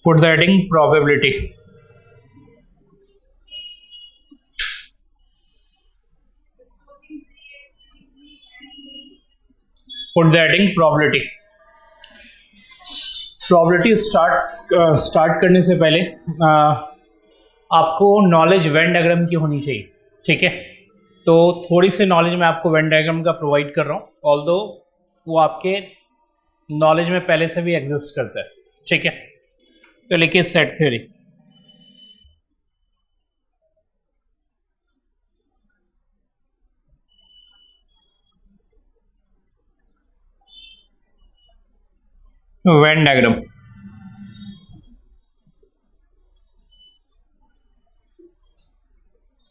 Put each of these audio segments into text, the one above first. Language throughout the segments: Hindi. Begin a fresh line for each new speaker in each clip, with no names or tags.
Put the heading probability. Put the heading probability. Probability start करने से पहले आपको नॉलेज वेन डायग्राम की होनी चाहिए, ठीक है। तो थोड़ी सी नॉलेज मैं आपको वेन डायग्राम का प्रोवाइड कर रहा हूँ, ऑल्दो वो आपके नॉलेज में पहले से भी एग्जिस्ट करता है, ठीक है। तो लिखिए सेट थ्योरी। वेन डायग्राम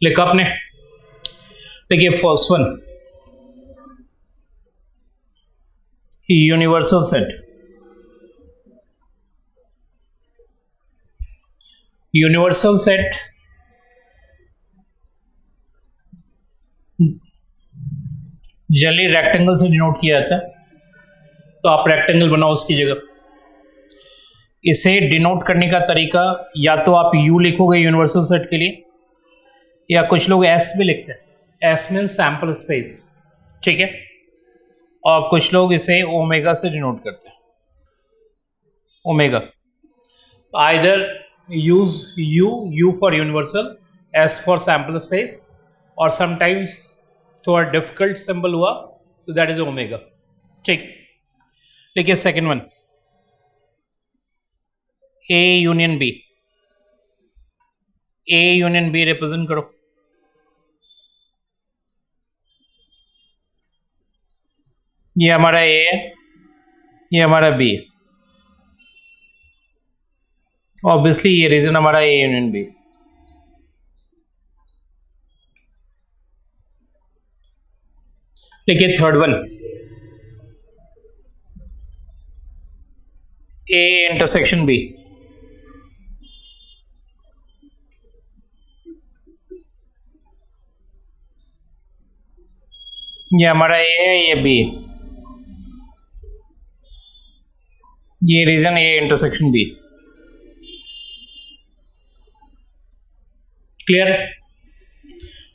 लिखा आपने। देखिए first one, universal set. Universal set generally rectangle से डिनोट किया जाता है, तो आप रेक्टेंगल बनाओ उसकी जगह। इसे डिनोट करने का तरीका या तो आप यू लिखोगे यूनिवर्सल सेट के लिए, या कुछ लोग एस भी लिखते हैं। एस मीन सैंपल स्पेस, ठीक है। और कुछ लोग इसे ओमेगा से डिनोट करते हैं, omega. Either use U for universal, S for sample space, और समटाइम्स थोड़ा डिफिकल्ट सिंबल हुआ तो दैट इज ओमेगा, ठीक। देखिए second one, A union B. A union B represent करो। ये हमारा ए है, ये हमारा बी है। ऑब्वियसली ये रीजन हमारा ए यूनियन बी। देखिए third one, A intersection B. ये हमारा ए है, ये बी है। ये region A intersection B. Clear?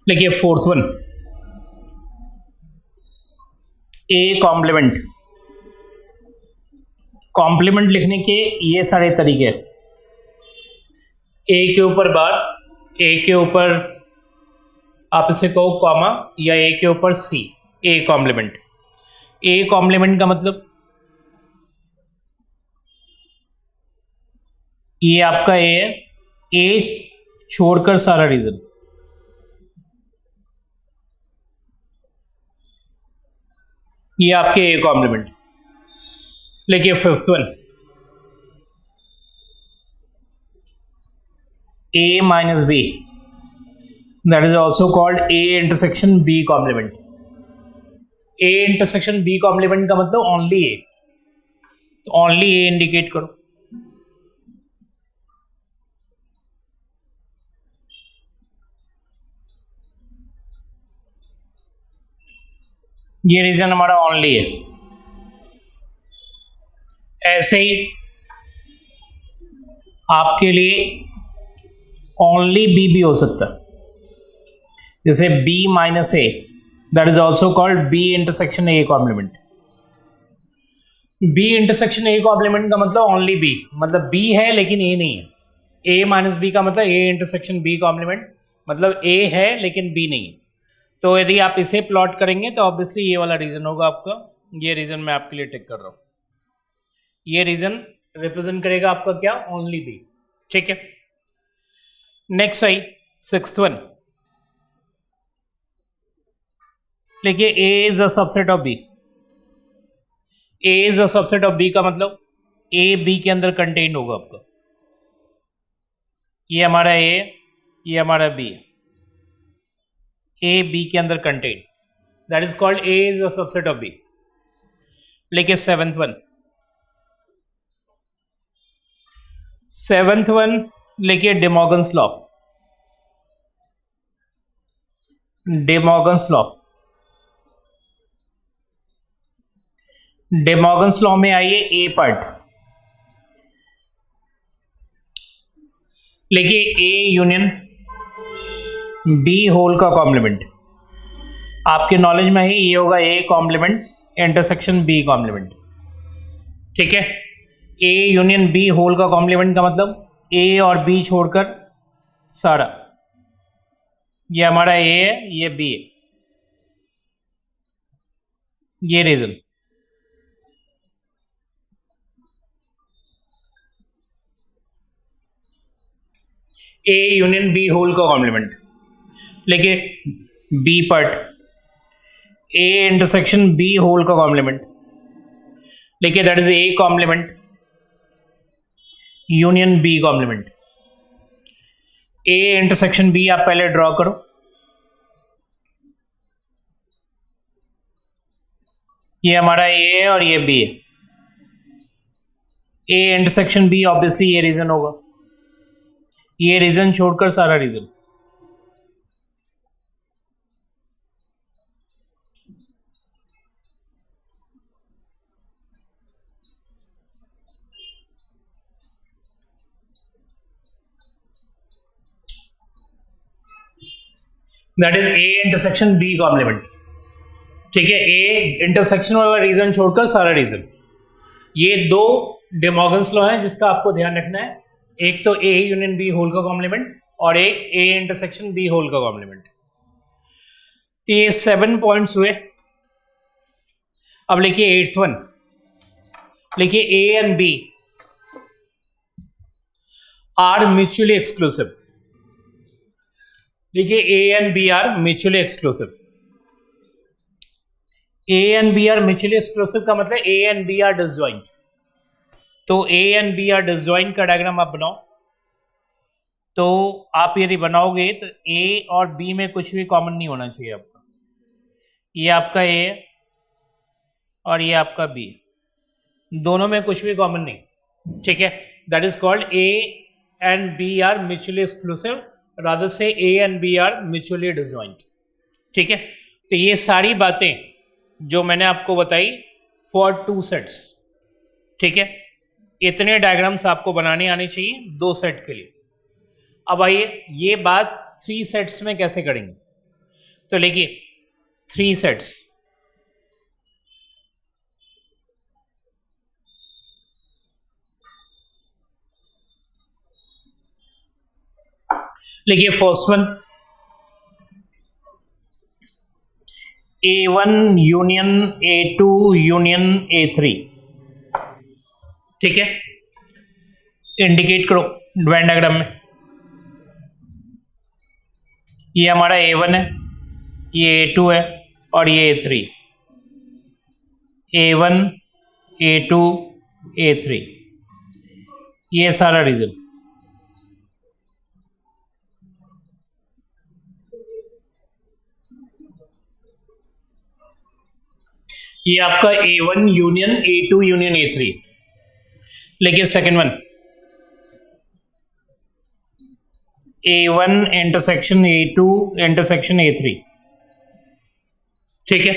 देखिए fourth one, A complement. Complement लिखने के ये सारे तरीके हैं। ए के ऊपर बार, ए के ऊपर आप इसे कहो कॉमा, या ए के ऊपर सी, ए कॉम्प्लीमेंट। ए कॉम्प्लीमेंट का मतलब ये आपका ए है, ए छोड़कर सारा रीजन। ये आपके ए कॉम्प्लीमेंट। देखिए fifth one, A minus B, that is also called A intersection B complement. A intersection B complement का मतलब only A, only A indicate करो। ये रीजन हमारा ओनली है। ऐसे ही आपके लिए ओनली बी भी हो सकता है, जैसे B minus A, that is also called B intersection A complement. B intersection A complement का मतलब ओनली बी, मतलब बी है लेकिन ए नहीं है। ए माइनस बी का मतलब ए इंटरसेक्शन बी कॉम्प्लीमेंट, मतलब ए है लेकिन बी नहीं है। तो यदि आप इसे प्लॉट करेंगे तो ऑब्वियसली ये वाला रीजन होगा आपका। ये रीजन मैं आपके लिए टिक कर रहा हूं। ये रीजन रिप्रेजेंट करेगा आपका क्या, ओनली बी, ठीक है। नेक्स्ट आई सिक्स्थ वन, देखिए A is a subset of B. A is a subset of B का मतलब ए बी के अंदर कंटेन्ड होगा आपका। ये हमारा ए, ये हमारा बी है, ए बी के अंदर contained, that is called A is a subset of B. लेकिन सेवेंथ वन, सेवेंथ वन लिखिए De Morgan's law. De Morgan's law, De Morgan's law में आइए ए पार्ट। लिखिए ए यूनियन बी होल का कॉम्प्लीमेंट, आपके नॉलेज में ही ये होगा A complement intersection B complement, ठीक है। ए यूनियन बी होल का कॉम्प्लीमेंट का मतलब ए और बी छोड़कर सारा, ये हमारा ए है, ये बी है, ये region. A union B whole का कॉम्प्लीमेंट, लेकिन B part A intersection B whole का कॉम्प्लीमेंट, लेकिन that is A complement union B complement. A intersection B आप पहले ड्रॉ करो, ये हमारा ए है और ये बी है। ए इंटरसेक्शन बी ऑब्वियसली ये रीजन होगा, ये रीजन छोड़कर सारा region. That is A intersection B complement, ठीक है। ए इंटरसेक्शन वाला रीजन छोड़कर सारा रीजन। ये दो डिमॉर्गन्स लॉ है जिसका आपको ध्यान रखना है, एक तो ए यूनियन बी होल का कॉम्प्लीमेंट और एक ए इंटरसेक्शन बी होल का कॉम्प्लीमेंट। तो ये 7 पॉइंट्स हुए। अब लिखिए 8th वन, लिखिए A and B are mutually exclusive. देखिए A and B are mutually exclusive. A and B are mutually exclusive का मतलब A and B are disjoint. तो A and B are disjoint का डायग्राम आप बनाओ, तो आप यदि बनाओगे तो ए और बी में कुछ भी कॉमन नहीं होना चाहिए आपका। ये आपका ए है और ये आपका बी है, दोनों में कुछ भी कॉमन नहीं, ठीक है। That is called A and B are mutually exclusive, rather से A and B are mutually disjoint, ठीक है। तो ये सारी बातें जो मैंने आपको बताई फॉर 2 सेट्स, ठीक है। इतने डायग्राम्स आपको बनाने आने चाहिए 2 सेट के लिए। अब आइए ये बात 3 सेट्स में कैसे करेंगे। तो देखिए 3 सेट्स, लिखिए first one A1 union A2 union A3, ठीक है। इंडिकेट करो वेन डायग्राम में। ये हमारा A1 है, ये A2 है और ये A3। A1 A2 A3, ये सारा रीजन। ये आपका A1 union A2 union A3। लेकिन second one A1 intersection A2 intersection A3, ठीक है।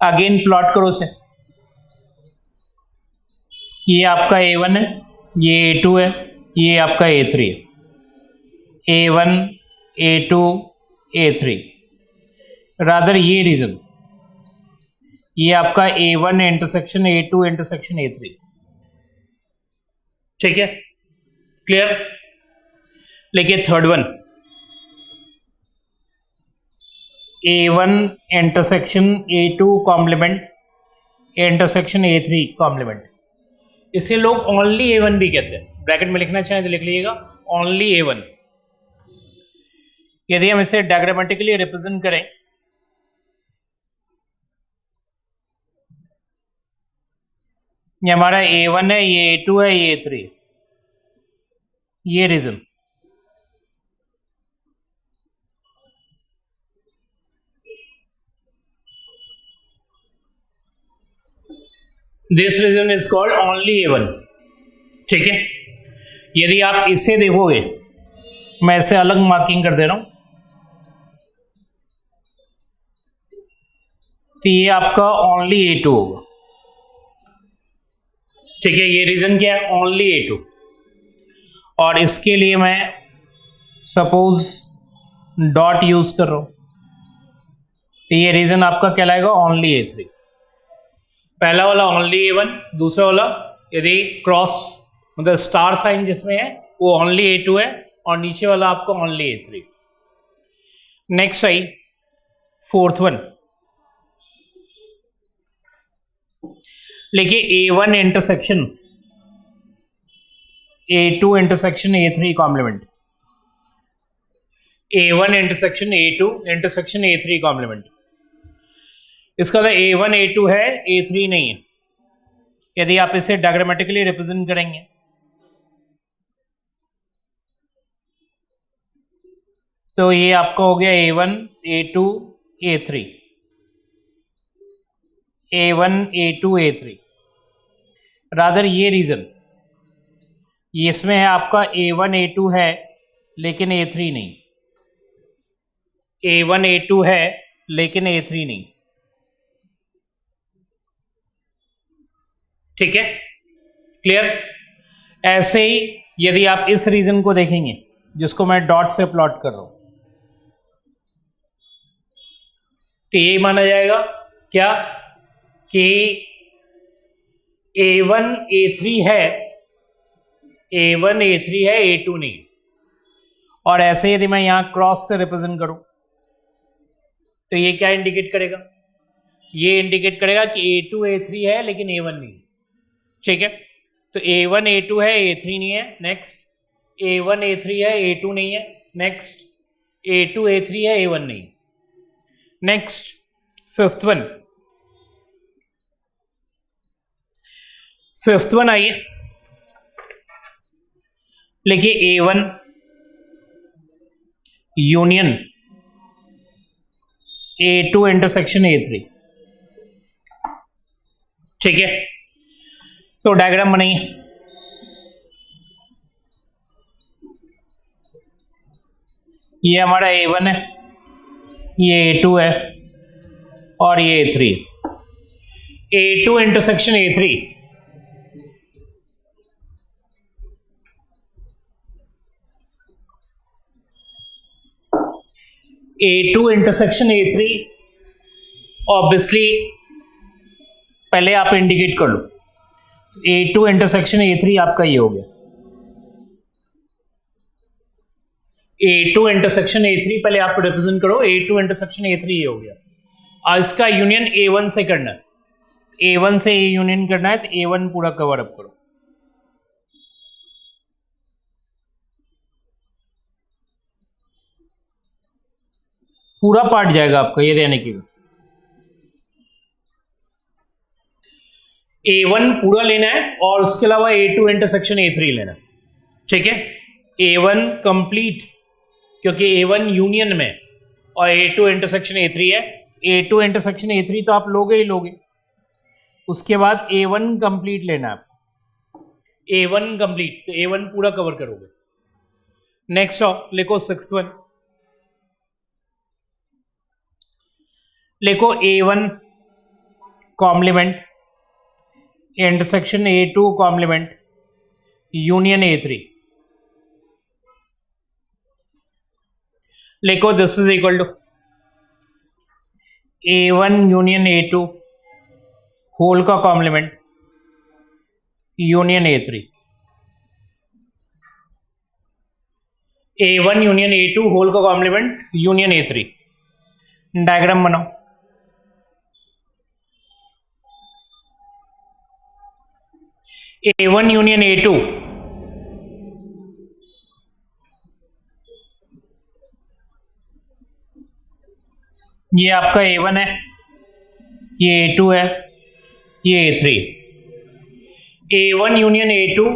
अगेन प्लॉट करो से, ये आपका A1 है, ये A2 है, ये आपका A3 है। A1 A2 A3, रादर ये रीजन, ये आपका A1 intersection A2 intersection A3, ठीक है। क्लियर। लेकिन third one A1 intersection A2 complement intersection A3 complement, इसे लोग ओनली A1 भी कहते हैं। ब्रैकेट में लिखना चाहें तो लिख लीजिएगा ओनली A1। यदि हम इसे डायग्रामेटिकली रिप्रेजेंट करें, ये हमारा A1 है, ये A2 है, ये A3 है, ये region. This region is called only A1, ठीक है। यदि आप इसे देखोगे, मैं इसे अलग मार्किंग कर दे रहा हूं, तो ये आपका ओनली A2 होगा, ठीक है। ये रीजन क्या है? Only A2। और इसके लिए मैं सपोज डॉट यूज कर रहा हूं, तो ये रीजन आपका कहलाएगा ओनली A3। पहला वाला ओनली A1, दूसरा वाला यदि क्रॉस मतलब स्टार साइन जिसमें है वो ओनली A2 है, और नीचे वाला आपका only A3। Next I fourth one, देखिए A1 intersection A2 intersection A3 complement, A1 intersection A2 intersection A3 complement. इसका मतलब A1 A2 है, A3 नहीं है। यदि आप इसे डायग्रामेटिकली रिप्रेजेंट करेंगे तो ये आपका हो गया A1 A2 A3, A1 A2 A3। Rather ये रीजन इसमें है आपका A1 A2 है लेकिन A3 नहीं, A1 A2 है लेकिन A3 नहीं। ठीक है, क्लियर। ऐसे ही यदि आप इस रीजन को देखेंगे जिसको मैं डॉट से प्लॉट कर रहा हूं, तो यही माना जाएगा क्या कि A1 A3 है, A1 A3 है, A2 नहीं। और ऐसे यदि मैं यहां क्रॉस से रिप्रेजेंट करूं तो ये क्या इंडिकेट करेगा, ये इंडिकेट करेगा कि A2 A3 है लेकिन A1 नहीं। ठीक है, तो A1 A2 है, A3 नहीं है। नेक्स्ट A1 A3 है, A2 नहीं है। नेक्स्ट A2 A3 है, A1 नहीं। नेक्स्ट फिफ्थ वन आइए, लिखिए A1 union A2 intersection A3। ठीक है, तो डायग्राम बनाइए। ये हमारा A1 है, ये A2 है और ये A3। A2 intersection A3, A2 intersection A3 obviously पहले आप इंडिकेट कर लो। A2 इंटरसेक्शन A3 आपका ये हो गया, A2 इंटरसेक्शन A3 पहले आप रिप्रेजेंट करो, A2 इंटरसेक्शन A3 ये हो गया। और इसका यूनियन A1 से करना है, A1 से ये यूनियन करना है, तो A1 पूरा कवर अप करो। पूरा पार्ट जाएगा आपका, ये देने की A1 पूरा लेना है और उसके अलावा A2 इंटरसेक्शन A3 लेना है। ठीक है, A1 कंप्लीट क्योंकि A1 यूनियन में और A2 इंटरसेक्शन A3 है। A2 इंटरसेक्शन A3 तो आप लोगे ही लोगे, उसके बाद A1 कंप्लीट लेना है आपको। A1 कंप्लीट, तो A1 पूरा कवर करोगे। नेक्स्ट आओ, लिखो सिक्स्थ वन, लिखो A1 complement intersection A2 complement union A3। लिखो this is equal to A1 union A2 whole का complement union A3। A1 union A2 whole का कॉम्प्लीमेंट यूनियन A3। डायग्राम बनाओ। A1 यूनियन A2, ये आपका A1 है, ये A2 है, ये A3। A1 यूनियन A2,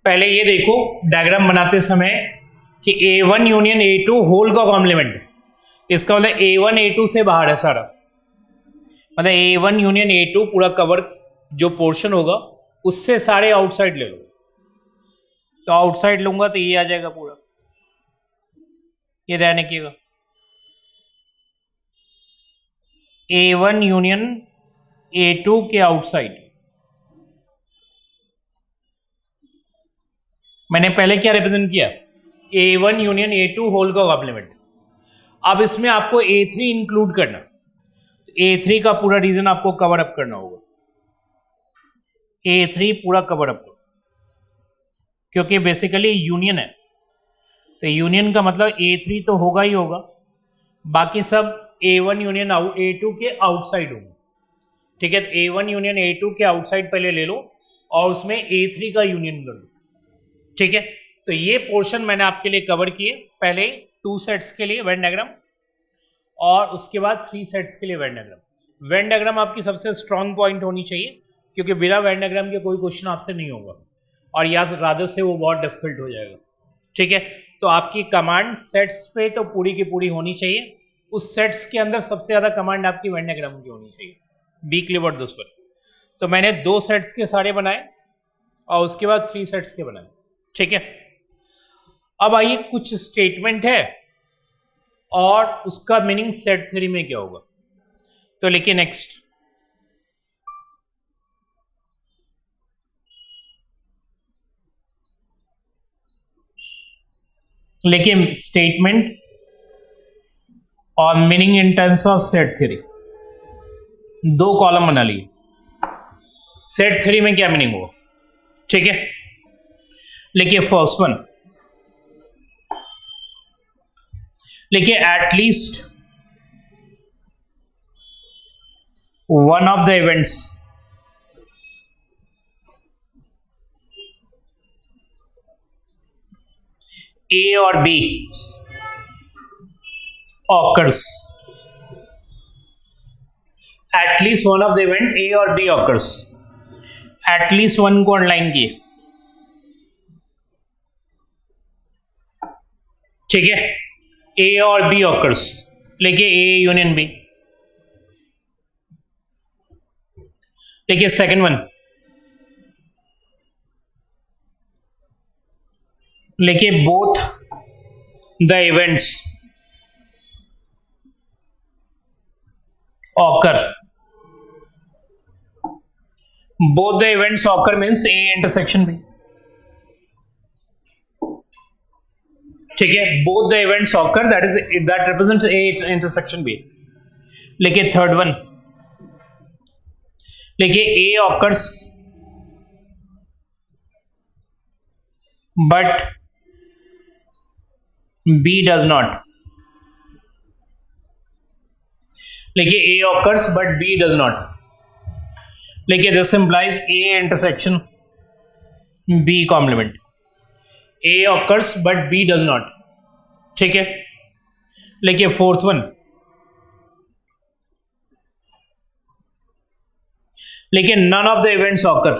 पहले ये देखो डायग्राम बनाते समय कि A1 यूनियन A2 होल का कॉम्प्लीमेंट, इसका मतलब A1 A2 से बाहर है सारा, मतलब A1 यूनियन A2 पूरा कवर जो पोर्शन होगा उससे सारे आउटसाइड ले लो। तो आउटसाइड लूंगा तो ये आ जाएगा पूरा, ये ध्यान रखिएगा। A1 यूनियन A2 के आउटसाइड, मैंने पहले क्या रिप्रेजेंट किया, A1 यूनियन A2 होल का कॉम्प्लीमेंट। अब इसमें आपको A3 इंक्लूड करना, A3 का पूरा रीजन आपको कवर अप करना होगा, A3 पूरा कवर अप करो, क्योंकि बेसिकली यूनियन है, तो यूनियन का मतलब A3 तो होगा ही होगा, बाकी सब A1 यूनियन A2 के आउटसाइड होंगे। ठीक है, तो A1 यूनियन A2 के आउटसाइड पहले ले लो और उसमें A3 का यूनियन कर लो। ठीक है, तो ये पोर्शन मैंने आपके लिए कवर किए, पहले 2 सेट्स के लिए वेन डायग्राम और उसके बाद 3 सेट्स के लिए वेन डायग्राम। वेन डायग्राम आपकी सबसे स्ट्रांग पॉइंट होनी चाहिए, क्योंकि बिना वेन डायग्राम के कोई क्वेश्चन आपसे नहीं होगा और या रादर से वो बहुत डिफिकल्ट हो जाएगा। ठीक है, तो आपकी कमांड सेट्स पे तो पूरी की पूरी होनी चाहिए, उस सेट्स के अंदर सबसे ज़्यादा कमांड आपकी वेन डायग्राम की होनी चाहिए। Be clear about this one. तो मैंने 2 सेट्स के सारे बनाए और उसके बाद 3 सेट्स के बनाए। ठीक है, अब आइए कुछ स्टेटमेंट है और उसका मीनिंग सेट थ्योरी में क्या होगा। तो लिखिए नेक्स्ट, लेकिन स्टेटमेंट और meaning in terms of set theory, 2 column बना लिए। सेट थ्योरी में क्या मीनिंग होगा, ठीक है, लिखिए फर्स्ट वन, लिखिए at least one of the events A और B occurs, at least one of the event A और B occurs, at least one को अंडरलाइन किए। ठीक है, A और B occurs, लिखिए A यूनियन B। लिखिए सेकंड वन, लिखिए both the events occur. Both the events occur means A intersection B। ठीक है, both the events occur that represents A intersection B। लिखिए थर्ड वन, लिखिए A occurs but B does not। लिखिए A occurs but B does not। लिखिए this implies A intersection B complement। A occurs but B does not। ठीक है, लिखिए फोर्थ वन, लिखिए none of the events occur,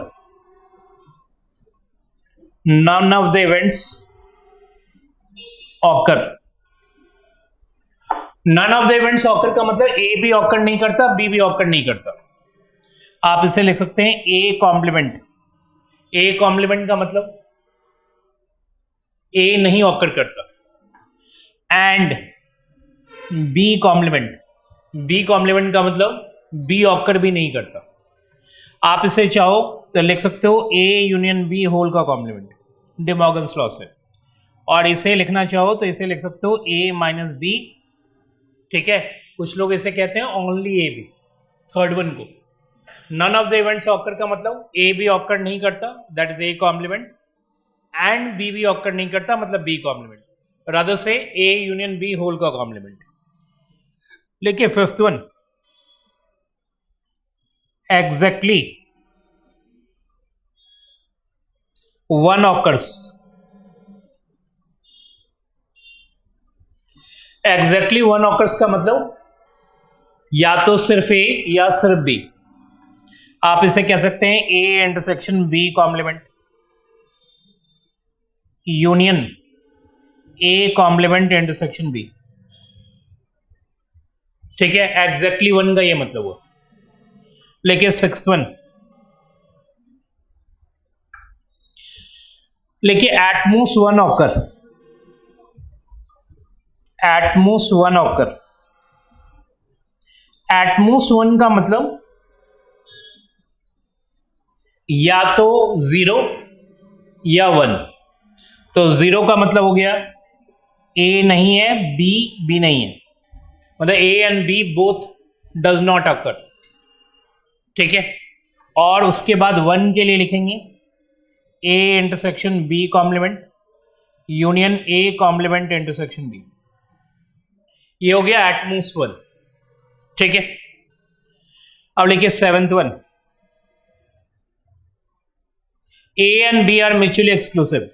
none of the events occur. None of the events occur का मतलब ए भी ऑकर नहीं करता, बी भी ऑकर नहीं करता। आप इसे लिख सकते हैं ए कॉम्प्लीमेंट। ए कॉम्प्लीमेंट का मतलब ए नहीं ऑकर करता, and B complement, B complement का मतलब बी ऑकर भी नहीं करता। आप इसे चाहो तो लिख सकते हो ए यूनियन बी होल का कॉम्प्लीमेंट, डे मॉर्गन्स लॉ से, और इसे लिखना चाहो तो इसे लिख सकते हो A माइनस बी। ठीक है, कुछ लोग इसे कहते हैं only A B, third one को। None of the events occur का मतलब ए बी ऑकर नहीं करता, that is A complement, and B भी ऑकर नहीं करता मतलब बी कॉम्प्लीमेंट, रादर से ए यूनियन बी होल का कॉम्प्लीमेंट। लिखिए fifth one, exactly one occurs. Exactly one occurs का मतलब या तो सिर्फ ए या सिर्फ बी। आप इसे कह सकते हैं A intersection B complement union A complement intersection B. ठीक है, एग्जैक्टली वन का ये मतलब हुआ। लेकिन सिक्स्थ वन, लेकिन at most one occur, at most one occur. At most one का मतलब या तो 0 या 1। तो 0 का मतलब हो गया ए नहीं है, बी नहीं है, मतलब A and B both does not occur. ठीक है, और उसके बाद 1 के लिए लिखेंगे A intersection B complement union A complement intersection B. ये हो गया एटमोस्ट 1। ठीक है, अब लिखिए 7th one, A and B are mutually exclusive.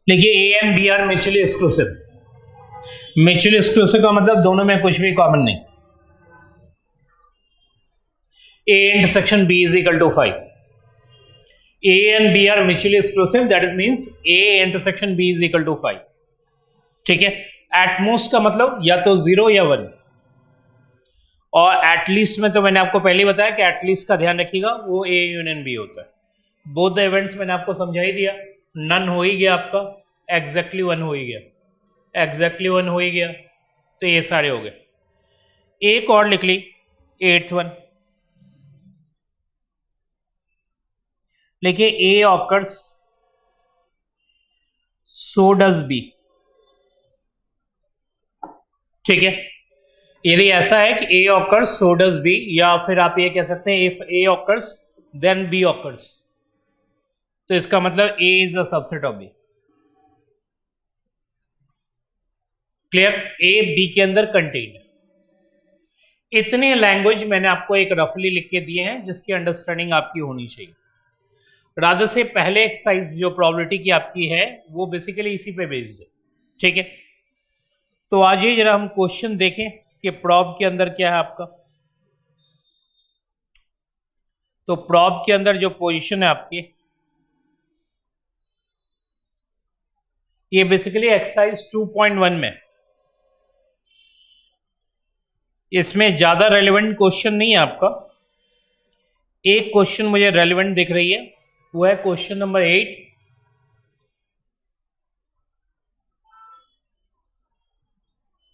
देखिए A and B are mutually exclusive. Mutually exclusive का मतलब दोनों में कुछ भी कॉमन नहीं। A intersection B is equal to 5। A and B are mutually exclusive, that is means A intersection B is equal to 5। ठीक है, एटमोस्ट का मतलब या तो 0 या 1, और एटलीस्ट में तो मैंने आपको पहले ही बताया कि एटलीस्ट का ध्यान रखिएगा, वो ए यूनियन बी होता है। बोथ द इवेंट्स मैंने आपको समझा ही दिया। नन हो ही गया आपका, एग्जैक्टली 1 हो ही गया, एग्जैक्टली 1 हो ही गया, तो ये सारे हो गए। एक और लिख ली 8th वन, लिखिए A occurs so does B. ठीक है, यदि ऐसा है कि A occurs so does B, या फिर आप ये कह सकते हैं if A occurs then B occurs, तो इसका मतलब A is a subset of B. Clear, A B के अंदर कंटेन्ड। इतने लैंग्वेज मैंने आपको एक रफली लिख के दिए हैं जिसकी अंडरस्टैंडिंग आपकी होनी चाहिए। रादर से पहले एक्सरसाइज जो प्रोबेबिलिटी की आपकी है वो बेसिकली इसी पे बेस्ड है। ठीक है, तो आज ये जरा हम क्वेश्चन देखें कि प्रॉब के अंदर क्या है आपका। तो प्रॉब के अंदर जो पोजीशन है आपकी, ये बेसिकली एक्सरसाइज 2.1 में, इसमें ज्यादा रेलेवेंट क्वेश्चन नहीं है आपका। एक क्वेश्चन मुझे रेलेवेंट दिख रही है, वो है क्वेश्चन नंबर 8।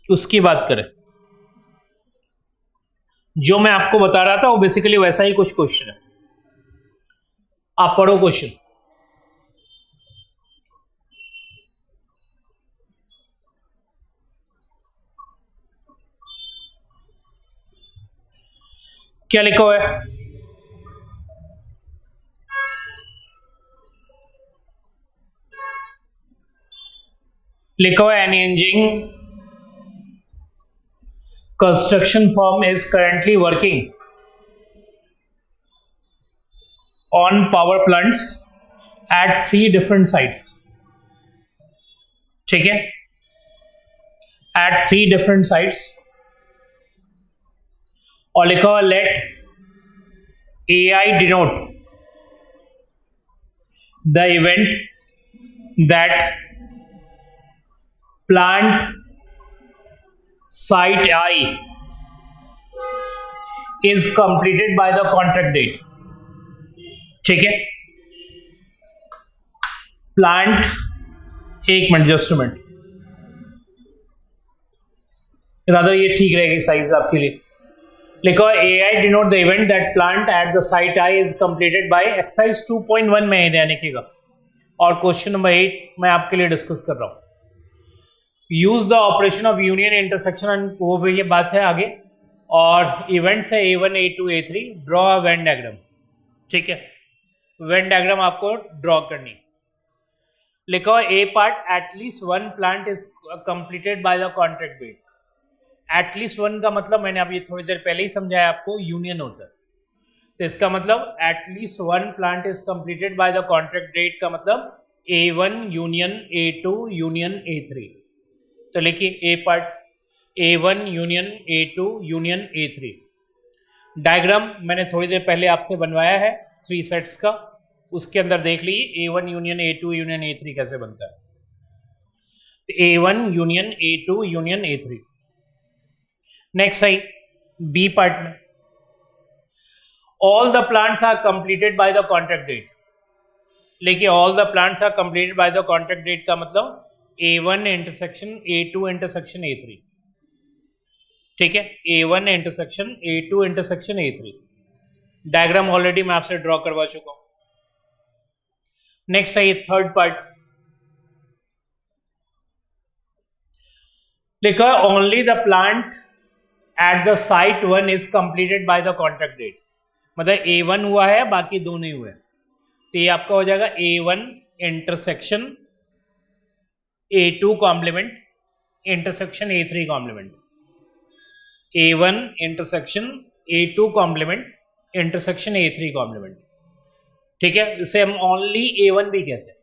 उसकी बात करें, जो मैं आपको बता रहा था वो बेसिकली वैसा ही कुछ क्वेश्चन है। आप पढ़ो क्वेश्चन। क्या लिखा हुआ है? लिखा हुआ है an engineering construction firm is currently working on power plants at 3 different sites. ठीक है, एट 3 डिफरेंट साइट्स, और लिखा हुआ let A I denote the event that plant site I is completed by the contract date। ठीक है, प्लांट, एक मिनट, जस्ट अ मिनट, रादर ये ठीक रहेगी साइज आपके लिए। लिखो A I denote the event that plant at the site I is completed by exercise 2.1 में ध्यान रखिएगा, और क्वेश्चन नंबर 8 मैं आपके लिए डिस्कस कर रहा हूं। Use the operation of union intersection, वो भी ये बात है आगे, और इवेंट्स है A1 A2 A3। Draw a Venn diagram. ठीक है, वेन डायग्राम आपको ड्रॉ करनी। लिखो A part at least 1 plant is completed by the contract date. At least 1 का मतलब मैंने अभी थोड़ी देर पहले ही समझाया आपको, यूनियन होता है। तो इसका मतलब at least 1 plant is completed by the contract date का मतलब A1 union A2 union A3। तो लिखिए A part A1 union A2 union A3। Diagram मैंने थोड़ी देर पहले आपसे बनवाया है 3 सेट्स का, उसके अंदर देख लीजिए A1 union A2 union A3 कैसे बनता है। तो A1 union A2 union A3। Next आई बी पार्ट में, all the plants are completed by the contract date. लिखिए all the plants are completed by the contract date का मतलब A1 intersection A2 intersection A3। ठीक है, A1 intersection A2 intersection A3। Diagram already मैं आपसे ड्रॉ करवा चुका हूं। नेक्स्ट है ये थर्ड पार्ट, लिखा only the plant at the site 1 is completed by the contract date. मतलब A1 हुआ है, बाकी दो नहीं हुए, तो ये आपका हो जाएगा A1 intersection A2 complement intersection A3 complement. A1 intersection A2 complement intersection A3 complement. ठीक है, इसे हम ओनली A1 भी कहते हैं।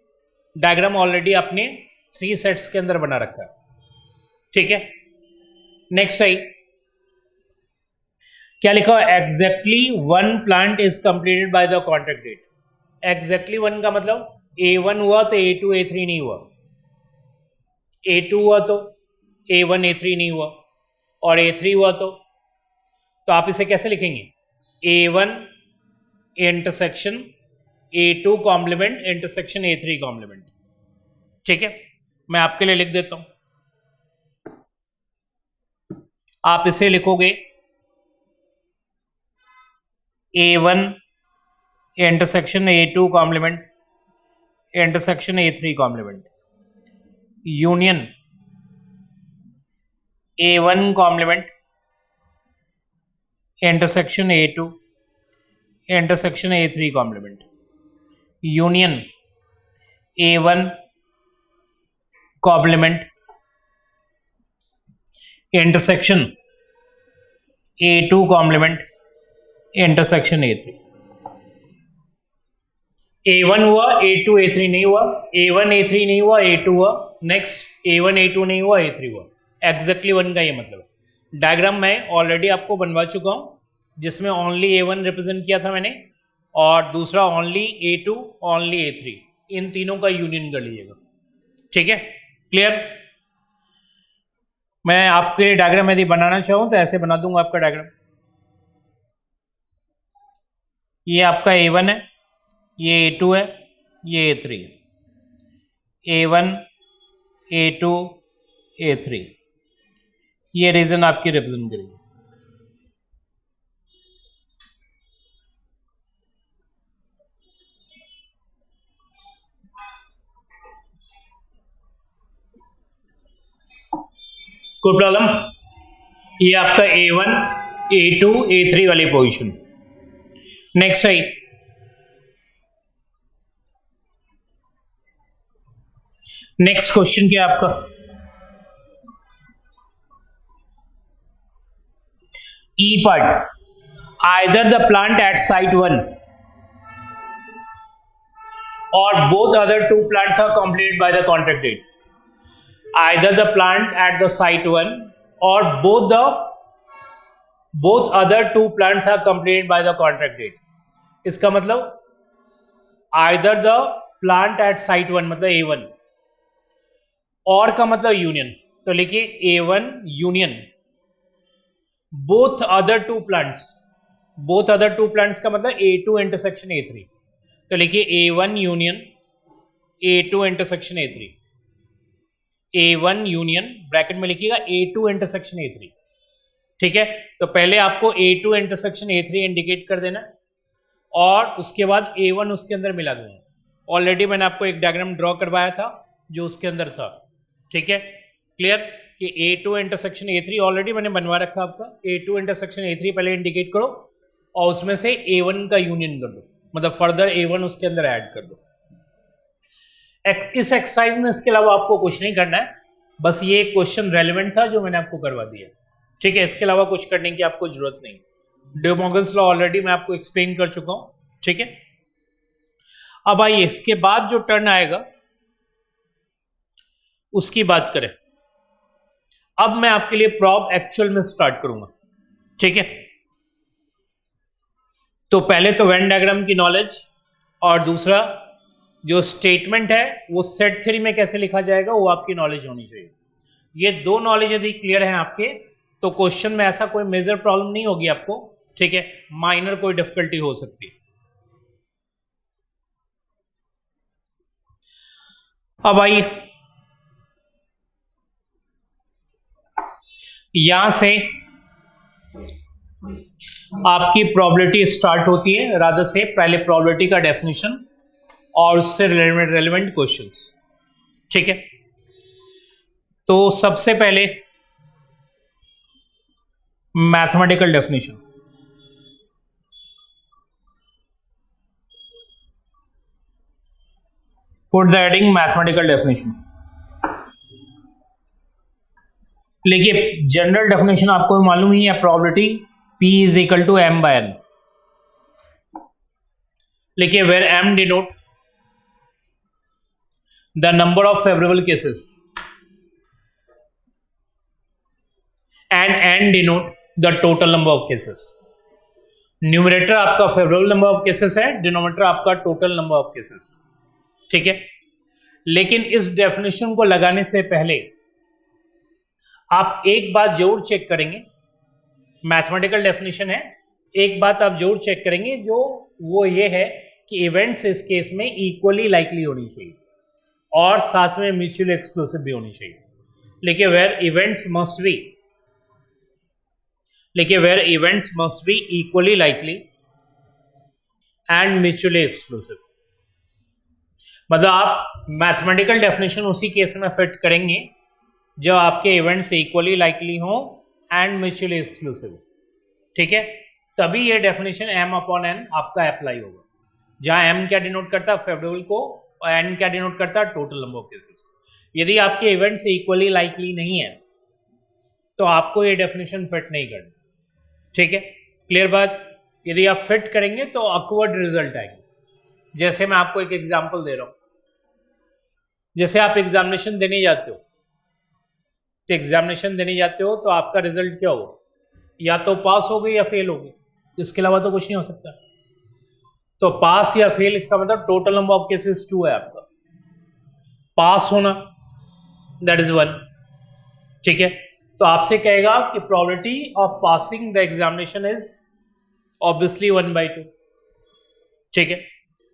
डायग्राम ऑलरेडी आपने 3 सेट्स के अंदर बना रखा है। ठीक है, नेक्स्ट है क्या लिखा है, exactly 1 plant is completed by the contract date. Exactly 1 का मतलब A1 हुआ तो A2 A3 नहीं हुआ, A2 हुआ तो A1 A3 नहीं हुआ, और A3 हुआ तो आप इसे कैसे लिखेंगे, A1 intersection A2 complement intersection A3 complement. ठीक है, मैं आपके लिए लिख देता हूं, आप इसे लिखोगे A1 intersection A2 complement intersection A3 complement union A1 complement intersection A2 intersection A3 complement union A1 complement intersection A2 complement intersection A3। A1 हुआ, A2 A3 नहीं हुआ, A1 A3 नहीं हुआ, A2 हुआ, नेक्स्ट A1 A2 नहीं हुआ, A3 हुआ। एग्जैक्टली 1 का ये मतलब है। डायग्राम मैं ऑलरेडी आपको बनवा चुका हूं, जिसमें ओनली A1 रिप्रेजेंट किया था मैंने, और दूसरा ओनली A2 ओनली A3, इन तीनों का यूनियन कर लीजिएगा। ठीक है, क्लियर। मैं आपके डायग्राम यदि बनाना चाहूं तो ऐसे बना दूंगा आपका डायग्राम। ये आपका A1 है, ये A2 है, ये A3 है। A1 A2 A3, ये रीजन आपकी रिप्रेजेंट करेगी। कोई प्रॉब्लम? ये आपका A1 A2 A3 वाली पोजीशन। नेक्स्ट है नेक्स्ट क्वेश्चन क्या है आपका, E part, either the plant at site 1 or both other 2 plants are completed by the contract date. Either the plant at the site 1 or both other 2 plants are completed by the contract date। इसका मतलब either the plant at site 1 मतलब A1, और का मतलब यूनियन, तो लिखिए A1 union both other 2 plants। both other 2 plants का मतलब A2 इंटरसेक्शन A3, तो लिखिए A1 union A2 intersection A3। A1 union bracket में लिखिएगा A2 इंटरसेक्शन A3। ठीक है, तो पहले आपको A2 इंटरसेक्शन A3 इंडिकेट कर देना, और उसके बाद A1 उसके अंदर मिला देना। ऑलरेडी मैंने आपको एक डायग्राम ड्रॉ करवाया था जो उसके अंदर था। ठीक है, क्लियर कि A2 इंटरसेक्शन A3 ऑलरेडी मैंने बनवा रखा आपका। A2 इंटरसेक्शन A3 पहले इंडिकेट करो और उसमें से A1 का यूनियन कर दो, मतलब फर्दर A1 उसके अंदर ऐड कर दो। इस एक्सरसाइज में इसके अलावा आपको कुछ नहीं करना है, बस ये क्वेश्चन रेलिवेंट था जो मैंने आपको करवा दिया। ठीक है, इसके अलावा कुछ करने की आपको जरूरत नहीं। डे मॉर्गन्स लॉ ऑलरेडी मैं आपको एक्सप्लेन कर चुका हूं। ठीक है, अब आइए इसके बाद जो टर्न आएगा उसकी बात करें। अब मैं आपके लिए प्रॉब एक्चुअल में स्टार्ट करूंगा। ठीक है, तो पहले तो वेन डायग्राम की नॉलेज, और दूसरा जो स्टेटमेंट है वो सेट थ्योरी में कैसे लिखा जाएगा वो आपकी नॉलेज होनी चाहिए। ये दो नॉलेज यदि क्लियर है आपके, तो क्वेश्चन में ऐसा कोई मेजर प्रॉब्लम नहीं होगी आपको। ठीक है, माइनर कोई डिफिकल्टी हो सकती है। अब आइए यहां से आपकी प्रोबेबिलिटी स्टार्ट होती है रादर से पहले प्रोबेबिलिटी का डेफिनेशन और उससे रेलेवेंट क्वेश्चंस। ठीक है, तो सबसे पहले mathematical definition. Put the heading mathematical definition. देखिए जनरल डेफिनेशन आपको मालूम ही है, probability P is equal to M by N। देखिए where M denote the number of favourable cases and N denote the total number of cases. Numerator आपका फेवरेबल नंबर ऑफ केसेस है, डिनोमिनेटर आपका टोटल नंबर ऑफ केसेस। ठीक है, लेकिन इस डेफिनेशन को लगाने से पहले आप एक बात जरूर चेक करेंगे, मैथमेटिकल डेफिनेशन है, एक बात आप जरूर चेक करेंगे जो वो ये है कि इवेंट्स इस केस में इक्वली लाइकली होनी चाहिए और साथ में म्यूचुअली एक्सक्लूसिव भी होनी चाहिए। लेकिन where events must be equally likely and mutually exclusive. मतलब आप मैथमेटिकल डेफिनेशन उसी केस में फिट करेंगे जब आपके इवेंट्स इक्वली लाइकली हो एंड म्यूचुअली एक्सक्लूसिव। ठीक है, तभी ये डेफिनेशन M अपॉन N आपका अप्लाई होगा, जहां M क्या डिनोट करता है फेवरेबल को और N क्या डिनोट करता है टोटल नंबर ऑफ केसेस को। यदि आपके इवेंट्स इक्वली लाइकली नहीं है तो आपको ये डेफिनेशन फिट नहीं करनी। ठीक है, क्लियर बात। यदि आप फिट करेंगे तो ऑकवर्ड रिजल्ट आएंगे। जैसे मैं आपको एक एग्जांपल दे रहा हूं, जैसे आप एग्जामिनेशन देने जाते हो तो आपका रिजल्ट क्या होगा, या तो पास हो गए या फेल हो गए, इसके अलावा तो कुछ नहीं हो सकता। तो पास या फेल इसका मतलब टोटल नंबर ऑफ केसेस 2 है आपका। पास होना दैट इज 1। ठीक है, तो आपसे कहेगा कि probability of passing the examination is obviously 1/2। ठीक है,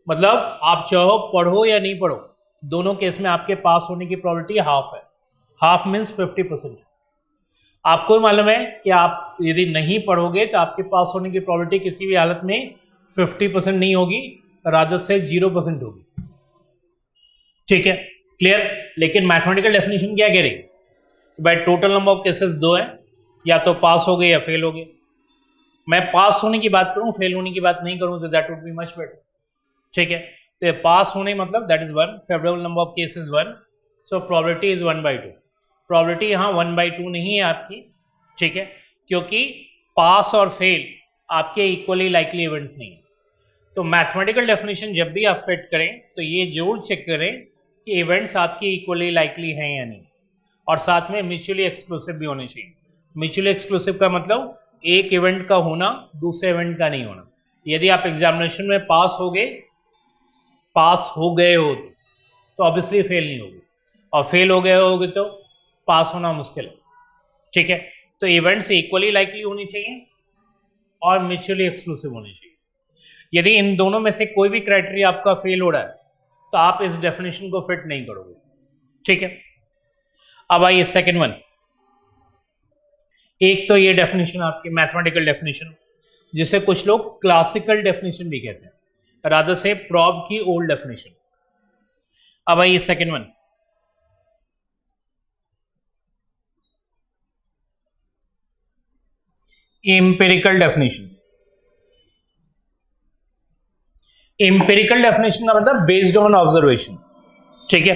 मतलब आप चाहो पढ़ो या नहीं पढ़ो, दोनों केस में आपके पास होने की प्रोबेबिलिटी हाफ है। Half means 50%। आपको ही मालूम है कि आप यदि नहीं पढ़ोगे तो आपके पास होने की प्रोबेबिलिटी किसी भी हालत में 50% नहीं होगी, रादर से 0% होगी। ठीक है, क्लियर। लेकिन मैथमेटिकल डेफिनेशन क्या कह रही है, भाई टोटल नंबर ऑफ केसेस 2 है, या तो पास हो गए या फेल हो गए। मैं पास होने की बात करूं, फेल होने की बात नहीं करूं, तो that would be much better. ठीक है, तो पास होने मतलब that is 1, favourable number of cases 1, so probability is 1/2। Probability यहाँ 1/2 नहीं है आपकी। ठीक है, क्योंकि पास और फेल आपके इक्वली लाइकली इवेंट्स नहीं है। तो मैथमेटिकल डेफिनेशन जब भी आप फिट करें तो ये जरूर चेक करें कि इवेंट्स आपकी इक्वली लाइकली हैं या नहीं, और साथ में म्यूचुअली एक्सक्लूसिव भी होने चाहिए। म्यूचुअली एक्सक्लूसिव का मतलब एक इवेंट का होना दूसरे इवेंट का नहीं होना। यदि आप एग्जामिनेशन में पास हो गए हो तो ऑब्वियसली फेल नहीं होगी, और फेल हो गए होगे तो पास होना मुश्किल है। ठीक है, तो इवेंट्स इक्वली लाइकली होनी चाहिए और म्यूचुअली एक्सक्लूसिव होनी चाहिए। यदि इन दोनों में से कोई भी क्राइटेरिया आपका फेल हो रहा है तो आप इस डेफिनेशन को फिट नहीं करोगे। ठीक है, अब आइए सेकेंड वन। एक तो ये डेफिनेशन आपकी मैथमेटिकल डेफिनेशन, जिसे कुछ लोग क्लासिकल डेफिनेशन भी कहते हैं, रादर से प्रॉब की ओल्ड डेफिनेशन। अब आइए second one, empirical definition. Empirical definition का मतलब बेस्ड ऑन ऑब्जर्वेशन। ठीक है,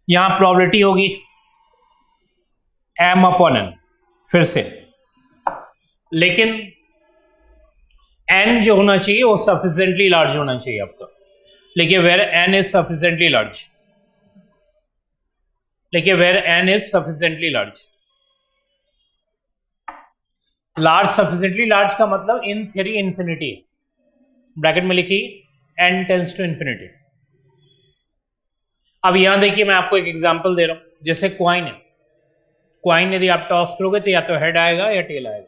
यहां प्रोबेबिलिटी होगी M अपॉन N, फिर से, लेकिन N जो होना चाहिए वो सफिशिएंटली लार्ज होना चाहिए आपका। लेकिन where N is sufficiently large, large sufficiently large का मतलब इन थ्योरी इंफिनिटी, ब्रैकेट में लिखिए n टेंस टू इंफिनिटी। अब यहां देखिए मैं आपको एक एग्जांपल दे रहा हूं, जैसे क्वाइन है। क्वाइन यदि आप टॉस करोगे तो या तो हेड आएगा या टेल आएगा।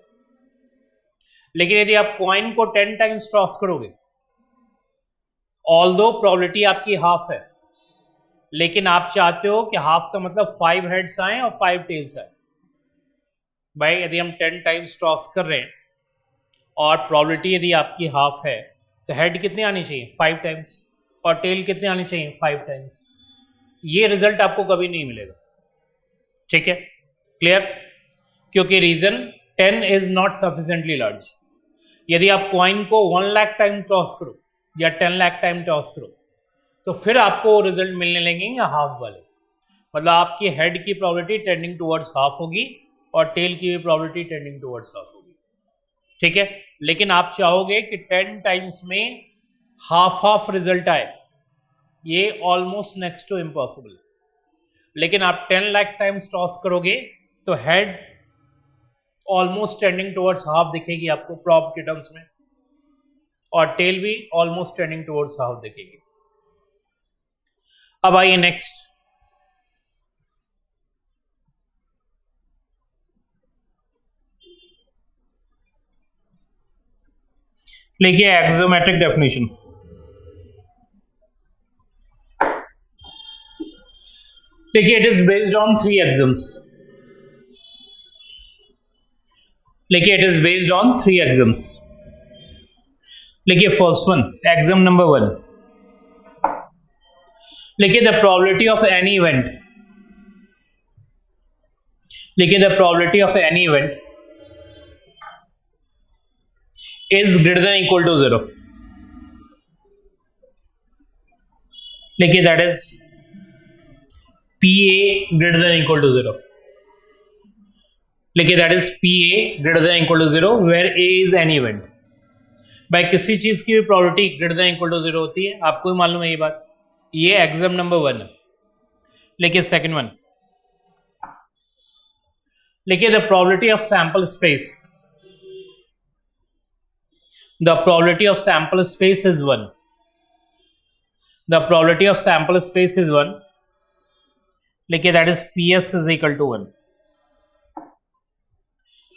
लेकिन यदि आप क्वाइन को 10 टाइम्स टॉस करोगे, ऑल्दो प्रोबेबिलिटी आपकी हाफ है, लेकिन आप चाहते हो कि हाफ का मतलब 5 हेड्स आए और 5 टेल्स आए। भाई यदि हम 10 टाइम्स टॉस कर रहे हैं और प्रोबेबिलिटी यदि आपकी हाफ है तो हेड कितने आनी चाहिए 5 टाइम्स और टेल कितने आनी चाहिए 5 टाइम्स। ये रिजल्ट आपको कभी नहीं मिलेगा, ठीक है, क्लियर। क्योंकि reason 10 is not sufficiently large. यदि आप कॉइन को 1 लाख टाइम टॉस करो या 10 लाख टाइम टॉस करो तो फिर आपको रिजल्ट मिलने लगेंगे हाफ वाले। मतलब आपकी हेड की प्रोबेबिलिटी टेंडिंग टुवर्ड्स हाफ होगी और टेल की भी प्रोबेबिलिटी टेंडिंग टुवर्ड्स हाफ होगी, ठीक है। लेकिन आप चाहोगे कि 10 टाइम्स में हाफ हाफ रिजल्ट आए, ये ऑलमोस्ट नेक्स्ट टू इम्पॉसिबल। लेकिन आप 10 लाख टाइम्स टॉस करोगे तो head almost tending towards half दिखेगी आपको प्रॉब के टर्म्स में, और टेल भी ऑलमोस्ट टेंडिंग टुवर्ड्स हाफ दिखेगी। अब आइए नेक्स्ट, लिखिए एक्सियोमेट्रिक डेफिनेशन। देखिए it is based on 3 axioms. लिखिए it is based on 3 axioms. लिखिए फर्स्ट वन, एक्सिम नंबर 1, लिखिए the probability of any event, लिखिए the probability of any event is greater than equal to 0। लिखिए that is PA greater than equal to 0। लिखिए that is PA greater than equal to 0 where A is any event। भाई किसी चीज की भी probability greater than equal to 0 होती है, आपको भी मालूम है ये बात। ये एग्जाम नंबर 1 है। लिखिए सेकंड वन, लिखिए the probability of sample space, the probability of sample space is 1। the probability of sample space is 1। लिखिए that is PS is equal to 1।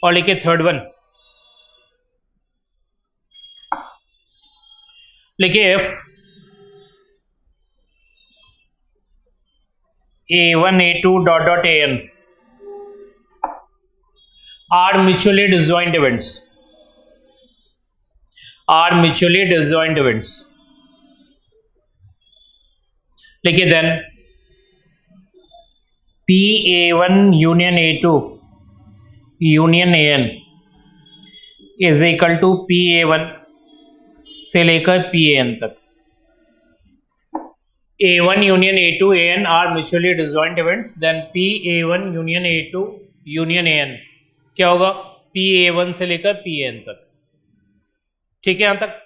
और लिखिए थर्ड वन, लिखिए if A1 A2 dot dot AN are mutually disjoint events, are mutually disjoint events। लिखिए then PA1 union A2 union AN is equal to PA1 से लेकर PAN तक। A1 union A2 AN are mutually disjoint events, then PA1 union A2 union AN क्या होगा PA1 से लेकर PAN तक, ठीक है। यहां तक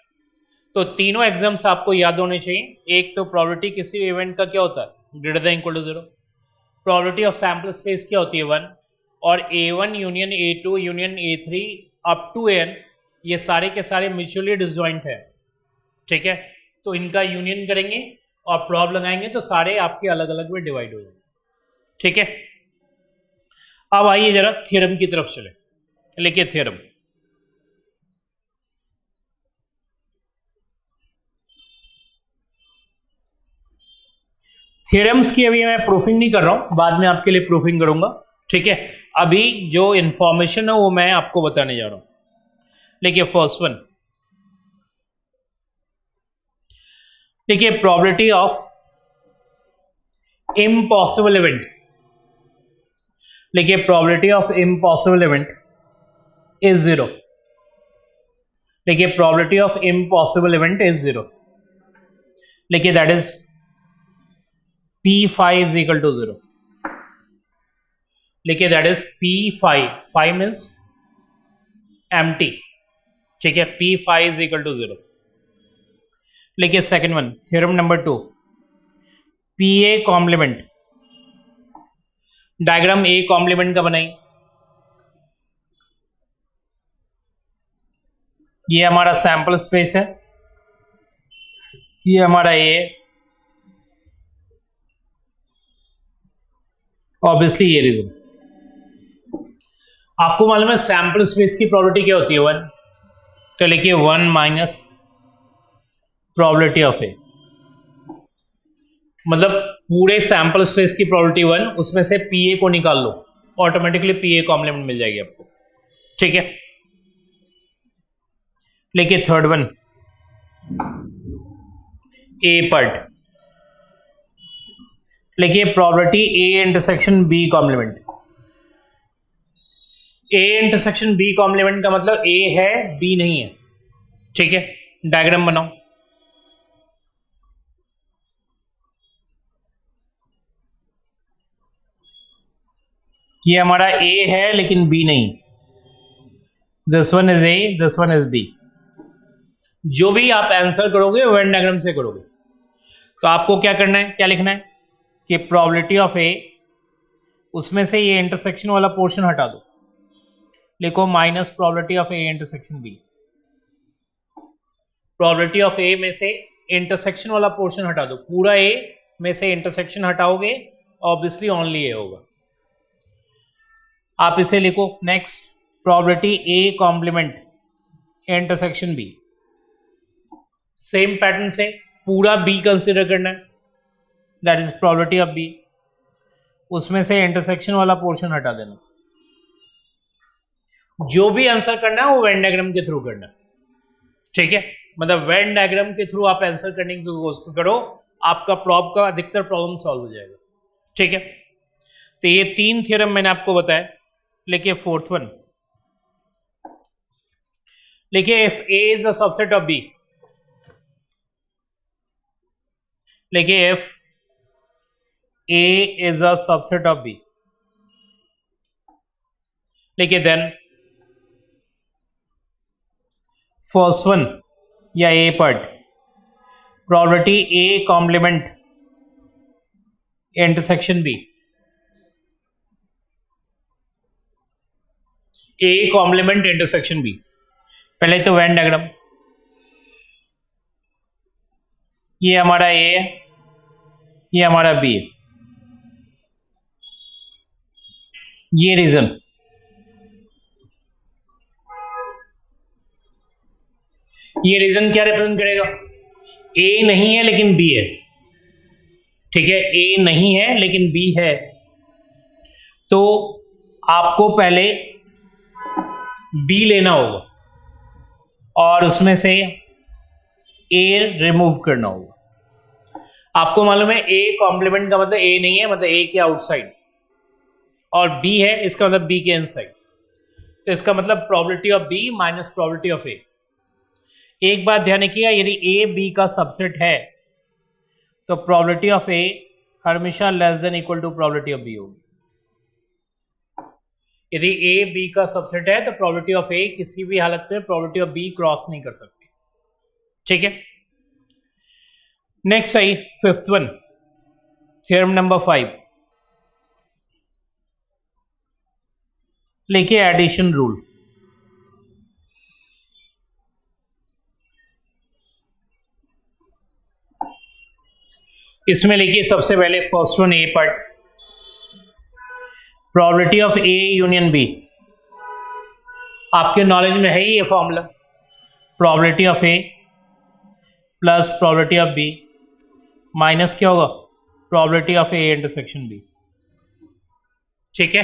तो तीनों एग्जाम्स आपको याद होने चाहिए। एक तो प्रोबेबिलिटी किसी इवेंट का क्या होता है greater than equal to 0, probability of sample space क्या होती है 1, और A1 union A2 union A3 up to AN ये सारे के सारे म्यूचुअली डिसजॉइंट है, ठीक है। तो इनका यूनियन करेंगे और प्रॉब लगाएंगे तो सारे आपके अलग अलग में डिवाइड हो जाएंगे, ठीक है। अब आइए जरा थ्योरम की तरफ चले। लिखिए थ्योरम, थ्योरम्स की अभी मैं प्रूफिंग नहीं कर रहा हूं, बाद में आपके लिए प्रूफिंग करूंगा, ठीक है। अभी जो इंफॉर्मेशन है वो मैं आपको बताने जा रहा हूं। देखिए फर्स्ट वन, देखिए प्रोबेबिलिटी ऑफ इम्पॉसिबल इवेंट, देखिए probability of impossible event is 0। देखिए probability of impossible event is 0। देखिए that is P5 is equal to 0। लिखिए that is P5, 5 means empty, ठीक है। P5 is equal to 0। लिखिए second one, theorem number 2, PA complement, diagram A complement का बनाई। ये हमारा सैंपल स्पेस है, ये हमारा A है, ऑब्वियसली ये रीजन। आपको मालूम है सैंपल स्पेस की प्रोबेबिलिटी क्या होती है 1, तो लिखिए 1 माइनस प्रोबेबिलिटी ऑफ ए, मतलब पूरे सैंपल स्पेस की प्रोबेबिलिटी 1, उसमें से पीए को निकाल लो ऑटोमेटिकली पी ए कॉम्प्लीमेंट मिल जाएगी आपको। ठीक है, लेकिन थर्ड वन ए पार्ट लिखिए, property A intersection B complement. A intersection B complement का मतलब ए है बी नहीं है। ठीक है, डायग्राम बनाओ। ये हमारा ए है लेकिन बी नहीं। This one is A, this one is B. जो भी आप आंसर करोगे वेन डायग्राम से करोगे। तो आपको क्या करना है, क्या लिखना है कि प्रोबेबिलिटी ऑफ ए, उसमें से ये इंटरसेक्शन वाला पोर्शन हटा दो, लिखो minus probability of A intersection B. Probability of A में से इंटरसेक्शन वाला पोर्शन हटा दो, पूरा ए में से इंटरसेक्शन हटाओगे, ऑब्वियसली ओनली ए होगा। आप इसे लिखो next, probability A complement intersection B. Same pattern से पूरा बी कंसिडर करना है, that is probability of B, उसमें से इंटरसेक्शन वाला पोर्शन हटा देना। जो भी आंसर करना है वो वेन डायग्राम के थ्रू करना। ठीक है, मतलब वेन डायग्राम के थ्रू आप आंसर करने की कोशिश करो, आपका प्रॉब का अधिकतर प्रॉब्लम सॉल्व हो जाएगा। ठीक है, तो ये 3 थ्योरम मैंने आपको बताया। लिखिए फोर्थ वन, लिखिए if A is a subset of B, लिखिए if A is a subset of B, लिखिए देन फर्स्ट वन या A part, probability A complement intersection B. A complement intersection B, पहले तो वेन डायग्राम, ये हमारा ए है, ये हमारा बी है। ये रीजन, ये रीजन क्या रिप्रेजेंट करेगा, ए नहीं है लेकिन बी है। ठीक है, ए नहीं है लेकिन बी है, तो आपको पहले बी लेना होगा और उसमें से ए रिमूव करना होगा। आपको मालूम है ए कॉम्प्लीमेंट का मतलब ए नहीं है, मतलब ए के आउटसाइड, और बी है इसका मतलब बी के इनसाइड। तो इसका मतलब probability of B minus probability of A. एक बात ध्यान रखिएगा, यदि ए बी का सबसेट है तो प्रोबेबिलिटी ऑफ ए हमेशा less than equal to probability of B होगी। यदि ए बी का सबसेट है तो प्रोबेबिलिटी ऑफ ए किसी भी हालत में प्रोबेबिलिटी ऑफ बी क्रॉस नहीं कर सकती। ठीक है, next I fifth one, theorem number 5, लिखिए एडिशन रूल। इसमें लिखिए सबसे पहले first one A part, probability of A union B. आपके नॉलेज में है ही ये formula, probability of A plus probability of B minus क्या होगा, probability of A intersection B. ठीक है,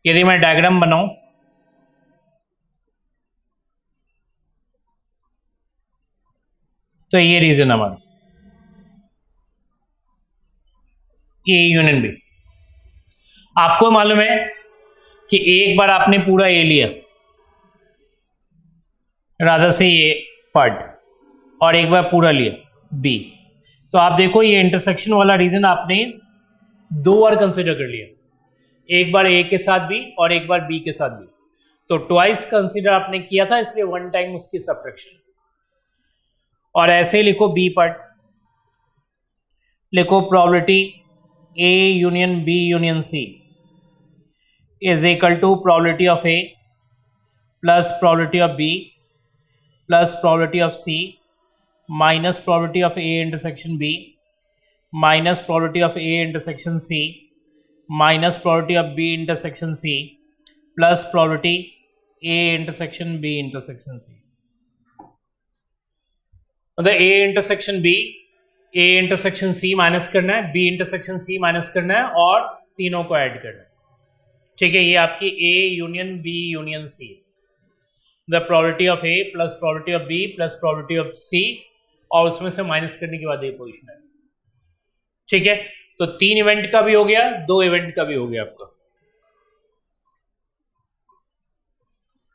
यदि मैं डायग्राम बनाऊं तो ये रीजन हमारा ए यूनियन बी। आपको मालूम है कि एक बार आपने पूरा ए लिया राधा से ये पार्ट, और एक बार पूरा लिया बी, तो आप देखो ये इंटरसेक्शन वाला रीजन आपने 2 बार कंसिडर कर लिया, एक बार ए के साथ भी और एक बार बी के साथ भी। तो ट्वाइस कंसिडर आपने किया था, इसलिए 1 टाइम उसकी सब्ट्रैक्शन। और ऐसे ही लिखो बी पार्ट, लिखो probability A union B union C is equal to probability of A plus probability of B plus probability of C minus probability of A intersection B minus probability of A intersection C minus probability of B intersection C plus probability A intersection B intersection C. मतलब A intersection B, A intersection C minus करना है, बी इंटरसेक्शन सी माइनस करना है और तीनों को ऐड करना है। ठीक है, ये आपकी A union B union C, the probability of A plus probability of B plus probability of C, और उसमें से माइनस करने के बाद ये पोजिशन है। ठीक है, तो 3 इवेंट का भी हो गया, 2 इवेंट का भी हो गया आपका।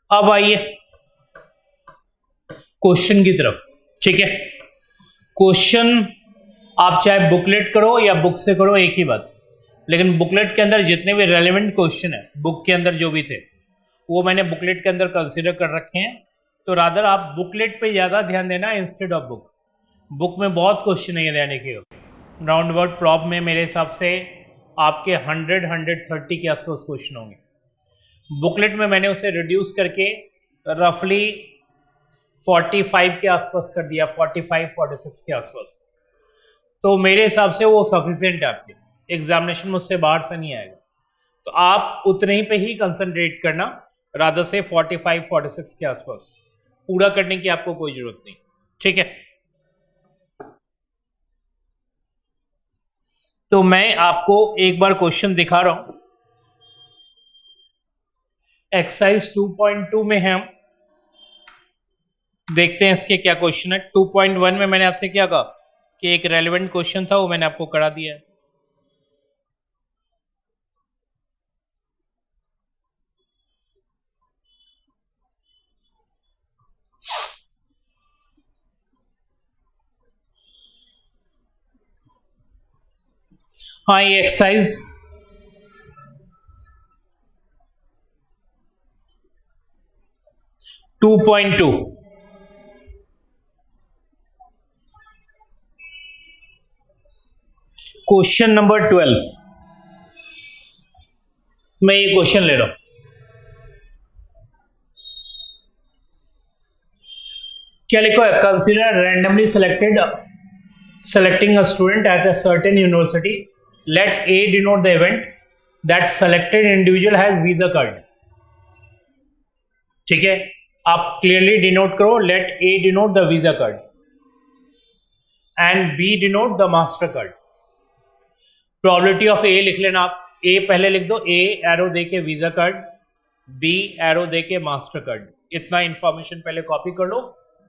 अब आइए क्वेश्चन की तरफ। ठीक है, क्वेश्चन आप चाहे बुकलेट करो या बुक से करो, एक ही बात, लेकिन बुकलेट के अंदर जितने भी रेलेवेंट क्वेश्चन है बुक के अंदर जो भी थे वो मैंने बुकलेट के अंदर कंसीडर कर रखे हैं, तो रादर आप बुकलेट पे ज़्यादा ध्यान देना इंस्टेड ऑफ बुक। बुक में बहुत क्वेश्चन है रहने के, राउंड अबाउट प्रॉप में मेरे हिसाब से आपके 100-130 के आसपास क्वेश्चन होंगे। बुकलेट में मैंने उसे रिड्यूस करके रफली 45 के आसपास कर दिया, 45-46 के आसपास, तो मेरे हिसाब से वो सफिशिएंट है, आपके एग्जामिनेशन में उससे बाहर से नहीं आएगा। तो आप उतने ही पे ही कंसंट्रेट करना, रादर से 45-46 के आसपास, पूरा करने की आपको कोई जरूरत नहीं। ठीक है, तो मैं आपको एक बार क्वेश्चन दिखा रहा हूं। एक्सरसाइज 2.2 में है, हम देखते हैं इसके क्या क्वेश्चन है। 2.1 में मैंने आपसे क्या कहा कि एक रेलेवेंट क्वेश्चन था, वो मैंने आपको करा दिया है। हाँ, ये एक्सरसाइज 2.2 क्वेश्चन नंबर 12 मैं ये क्वेश्चन ले रहा हूं। क्या लिखो है, consider randomly selecting a student at a certain university, let A denote the event that selected individual has visa card। ठीक है, आप क्लियरली डिनोट करो, let A denote the visa card and B denote the master card। Probability of A लिख लेना आप, ए पहले लिख दो, ए एरो दे के वीजा कार्ड, बी एरो दे के मास्टर कार्ड, इतना इंफॉर्मेशन पहले कॉपी कर लो।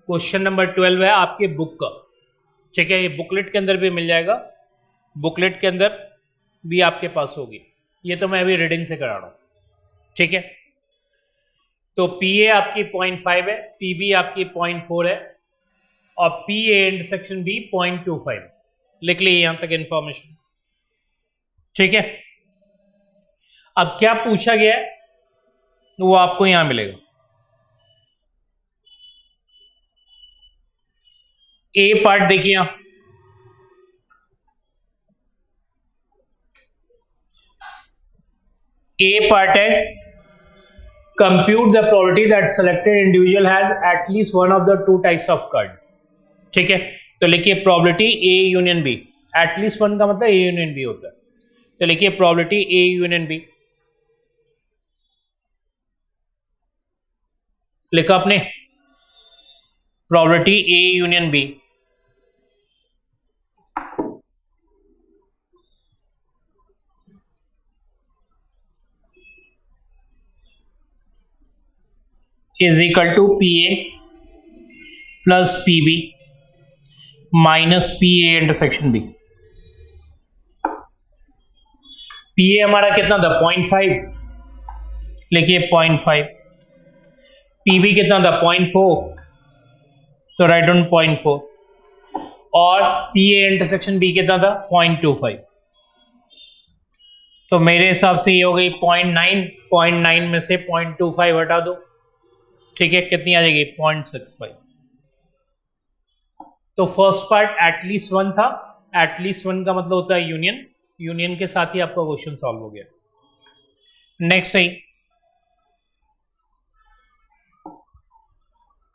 क्वेश्चन नंबर 12 है आपके बुक का। ठीक है, ये बुकलेट के अंदर भी मिल जाएगा, बुकलेट के अंदर भी आपके पास होगी, ये तो मैं अभी रीडिंग से करा रहा हूं। ठीक है, तो पी ए आपकी 0.5 है, पी बी आपकी 0.4 है, और पी ए इंटरसेक्शन बी 0.25। लिख ली यहां तक इंफॉर्मेशन। ठीक है, अब क्या पूछा गया है वो आपको यहां मिलेगा। ए पार्ट देखिए, यहां ए पार्ट है, compute the probability that selected individual has at least one of the two types of card. ठीक है, तो लिखिए probability A union B, at least one का मतलब ए यूनियन बी होता है, तो लिखिए प्रोबेबिलिटी ए यूनियन बी। लिखा आपने, probability A union B is equal to P A plus P B minus P A intersection B. P A हमारा कितना था, 0.5, लिखिए 0.5, पी बी कितना था 0.4, तो राइट डाउन 0.4, और पी ए इंटरसेक्शन बी कितना था 0.25। तो मेरे हिसाब से ये हो गई 0.9 में से 0.25 हटा दो। ठीक है, कितनी आ जाएगी 0.65। तो फर्स्ट पार्ट एटलीस्ट वन था, एटलीस्ट वन का मतलब होता है यूनियन, यूनियन के साथ ही आपका क्वेश्चन सॉल्व हो गया। नेक्स्ट सही,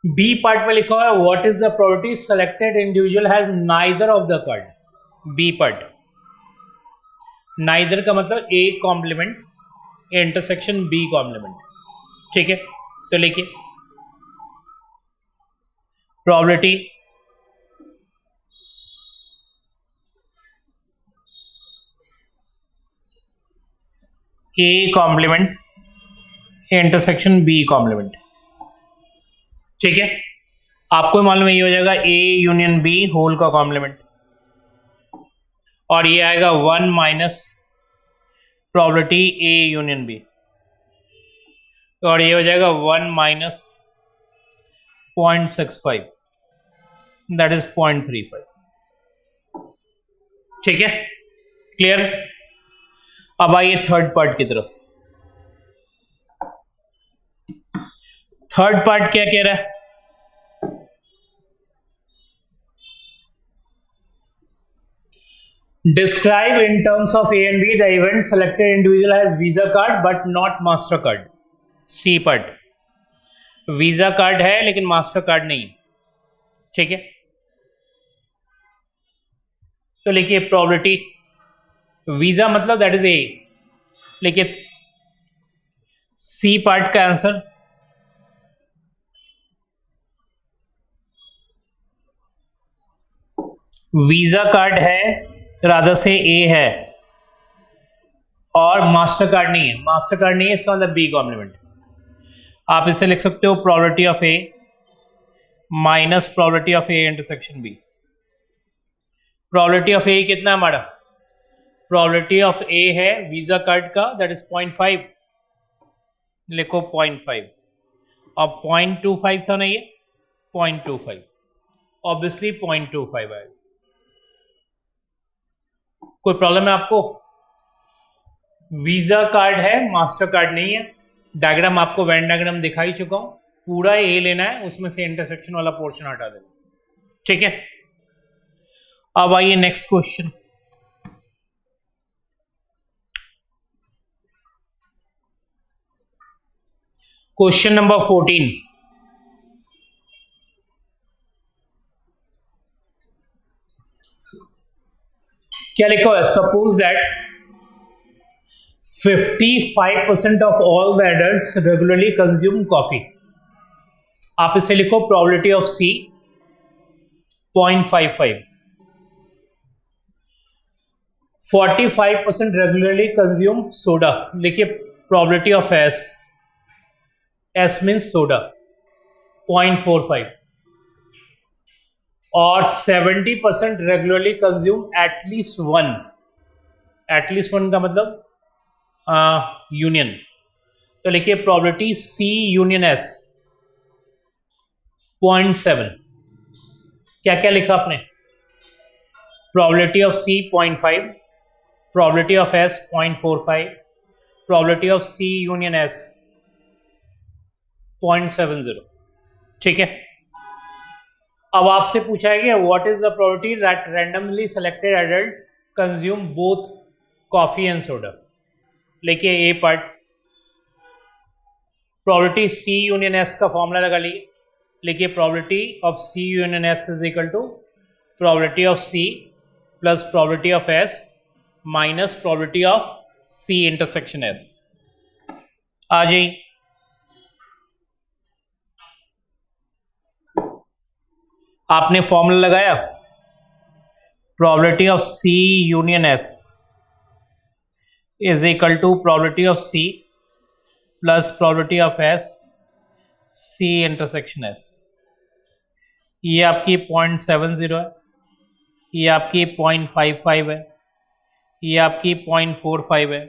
बी पार्ट में लिखा हुआ है what is the probability selected individual has neither of the card. B part, neither का मतलब A complement intersection B complement. ठीक है, तो लिखिए probability A complement intersection B complement. ठीक है, आपको मालूम है ये हो जाएगा ए यूनियन बी होल का कॉम्प्लीमेंट, और ये आएगा 1 minus probability A union B, और ये हो जाएगा 1 माइनस 0.65, दैट इज 0.35। ठीक है, क्लियर। अब आइए थर्ड पार्ट की तरफ। थर्ड पार्ट क्या कह रहा है? Describe in terms of A and B the event selected individual has Visa card but not Master card. C part, visa card है लेकिन मास्टर कार्ड नहीं। ठीक है, तो लिखिए प्रोबेबिलिटी वीजा मतलब दैट इज ए, लिखिए सी पार्ट का आंसर वीजा कार्ड है, रादर से ए है, और मास्टर कार्ड नहीं है। मास्टर कार्ड नहीं है इसका मतलब बी कॉम्प्लीमेंट। आप इसे लिख सकते हो probability of A minus probability of A intersection B. Probability of A कितना है हमारा? प्रोबेबिलिटी ऑफ ए है वीजा कार्ड का, दैट इज 0.5, लिखो 0.5, और 0.25 था ना ये 0.25, ऑब्वियसली 0.25 आएगा। कोई प्रॉब्लम है आपको? वीजा कार्ड है, मास्टर कार्ड नहीं है। डायग्राम आपको वेन डायग्राम दिखा ही चुका हूं, पूरा ए लेना है, उसमें से इंटरसेक्शन वाला पोर्शन हटा देना। ठीक है, अब आइए नेक्स्ट क्वेश्चन। Question number 14। क्या लिखा है? Suppose that 55% of all the adults regularly consume coffee. आप इसे लिखो probability of C 0.55, 45% regularly consume soda, लिखिए probability of S, S means soda 0.45, और 70% regularly consume at least one, at least one का मतलब यूनियन, तो लिखिए प्रोबेबिलिटी सी यूनियन एस 0.7। क्या क्या लिखा आपने? Probability of C 0.5, probability of S 0.45, probability of C union S 0.70। ठीक है, अब आपसे पूछा गया what is the probability that randomly selected adult consume both coffee and soda. लिखिए A part, probability C union S का फॉर्मूला लगा लिए, लिखिए probability of C union S is equal to probability of C plus probability of S minus probability of C intersection S. आ जाइए, आपने फॉर्मूला लगाया, probability of C union S is equal to probability of C plus probability of S C intersection S। ये आपकी 0.70 है, ये आपकी 0.55 है, ये आपकी 0.45 है,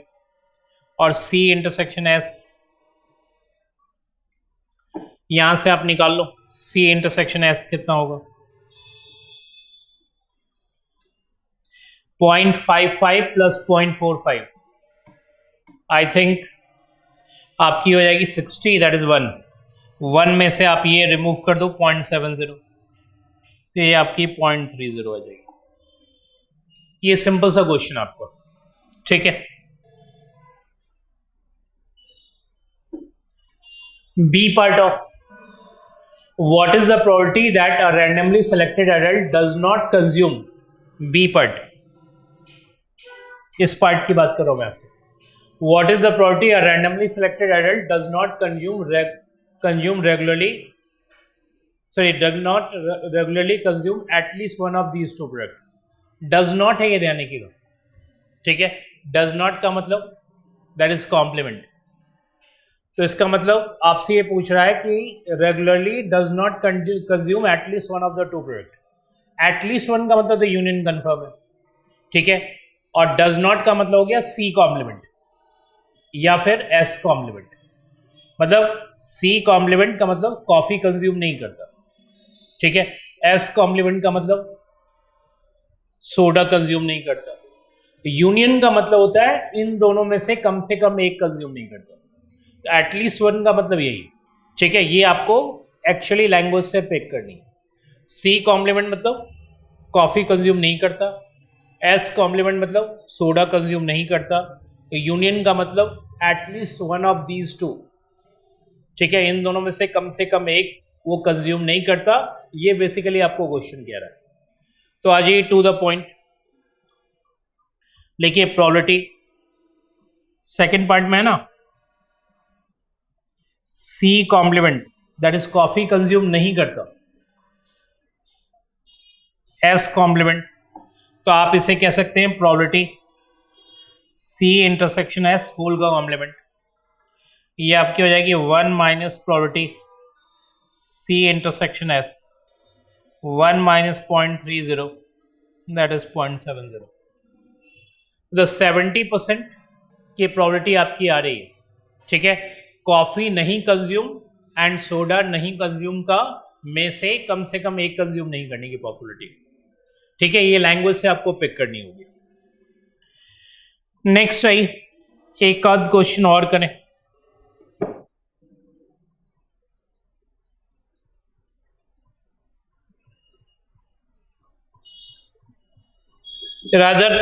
और C इंटरसेक्शन S यहां से आप निकाल लो। C इंटरसेक्शन S कितना होगा? 0.55 प्लस 0.45, आई थिंक आपकी हो जाएगी 60, दैट इज 1 में से आप ये रिमूव कर दो 0.70, तो ये आपकी 0.30 हो जाएगी। ये सिंपल सा क्वेश्चन आपको। ठीक है, B part of what is the probability that a randomly selected adult does not consume, B part, इस पार्ट की बात कर रहा हूं मैं आपसे। What is the probability a randomly selected adult does not consume regularly at least one of these two products? Does not है ये ध्यान रखिएगा। ठीक है, does not का मतलब दैट इज कॉम्प्लीमेंट। तो इसका मतलब आपसे ये पूछ रहा है कि regularly does not consume at least one of the to product. At least one का मतलब तो यूनियन कन्फर्म है, ठीक है, और डज नॉट का मतलब हो गया सी कॉम्प्लीमेंट या फिर एस कॉम्प्लीमेंट। मतलब सी कॉम्प्लीमेंट का मतलब कॉफी कंज्यूम नहीं करता, ठीक है। एस कॉम्प्लीमेंट का मतलब सोडा कंज्यूम नहीं करता। यूनियन का मतलब होता है इन दोनों में से कम एक कंज्यूम नहीं करता। तो एटलीस्ट वन का मतलब यही, ठीक है। ये आपको एक्चुअली लैंग्वेज से पिक करनी है। सी कॉम्प्लीमेंट मतलब कॉफी कंज्यूम नहीं करता, एस कॉम्प्लीमेंट मतलब सोडा कंज्यूम नहीं करता, तो यूनियन का मतलब at least one of these two, ठीक है, इन दोनों में से कम एक वो कंज्यूम नहीं करता। ये बेसिकली आपको क्वेश्चन कह रहा है। तो आ जाइए टू द पॉइंट। देखिए प्रोबेबिलिटी सेकंड पार्ट में है ना, C complement that is coffee consume नहीं करता, एस कॉम्प्लीमेंट तो आप इसे कह सकते हैं probability C intersection S whole का कॉम्प्लीमेंट। ये आपकी हो जाएगी 1 minus probability C intersection S 1 minus 0.30 that is 0.70। तो 70% की प्रोबेबिलिटी आपकी आ रही है, ठीक है। कॉफी नहीं कंज्यूम एंड सोडा नहीं कंज्यूम का में से कम एक कंज्यूम नहीं करने की पॉसिबिलिटी, ठीक है। ये लैंग्वेज से आपको पिक करनी होगी। नेक्स्ट आई एक आध क्वेश्चन और करें। रादर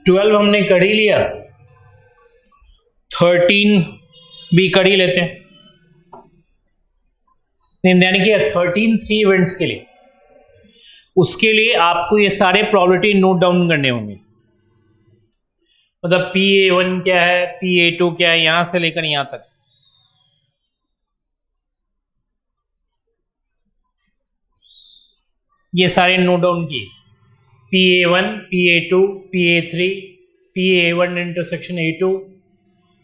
12 हमने कर ही लिया, 13 भी कर ही लेते हैं। यानी कि 13 3 इवेंट्स के लिए, उसके लिए आपको ये सारे प्रोबेबिलिटी नोट डाउन करने होंगे। मतलब PA1 क्या है, PA2 क्या है, यहां से लेकर यहां तक। ये सारे नोट डाउन किए, PA1 PA2 PA3 PA1 intersection A2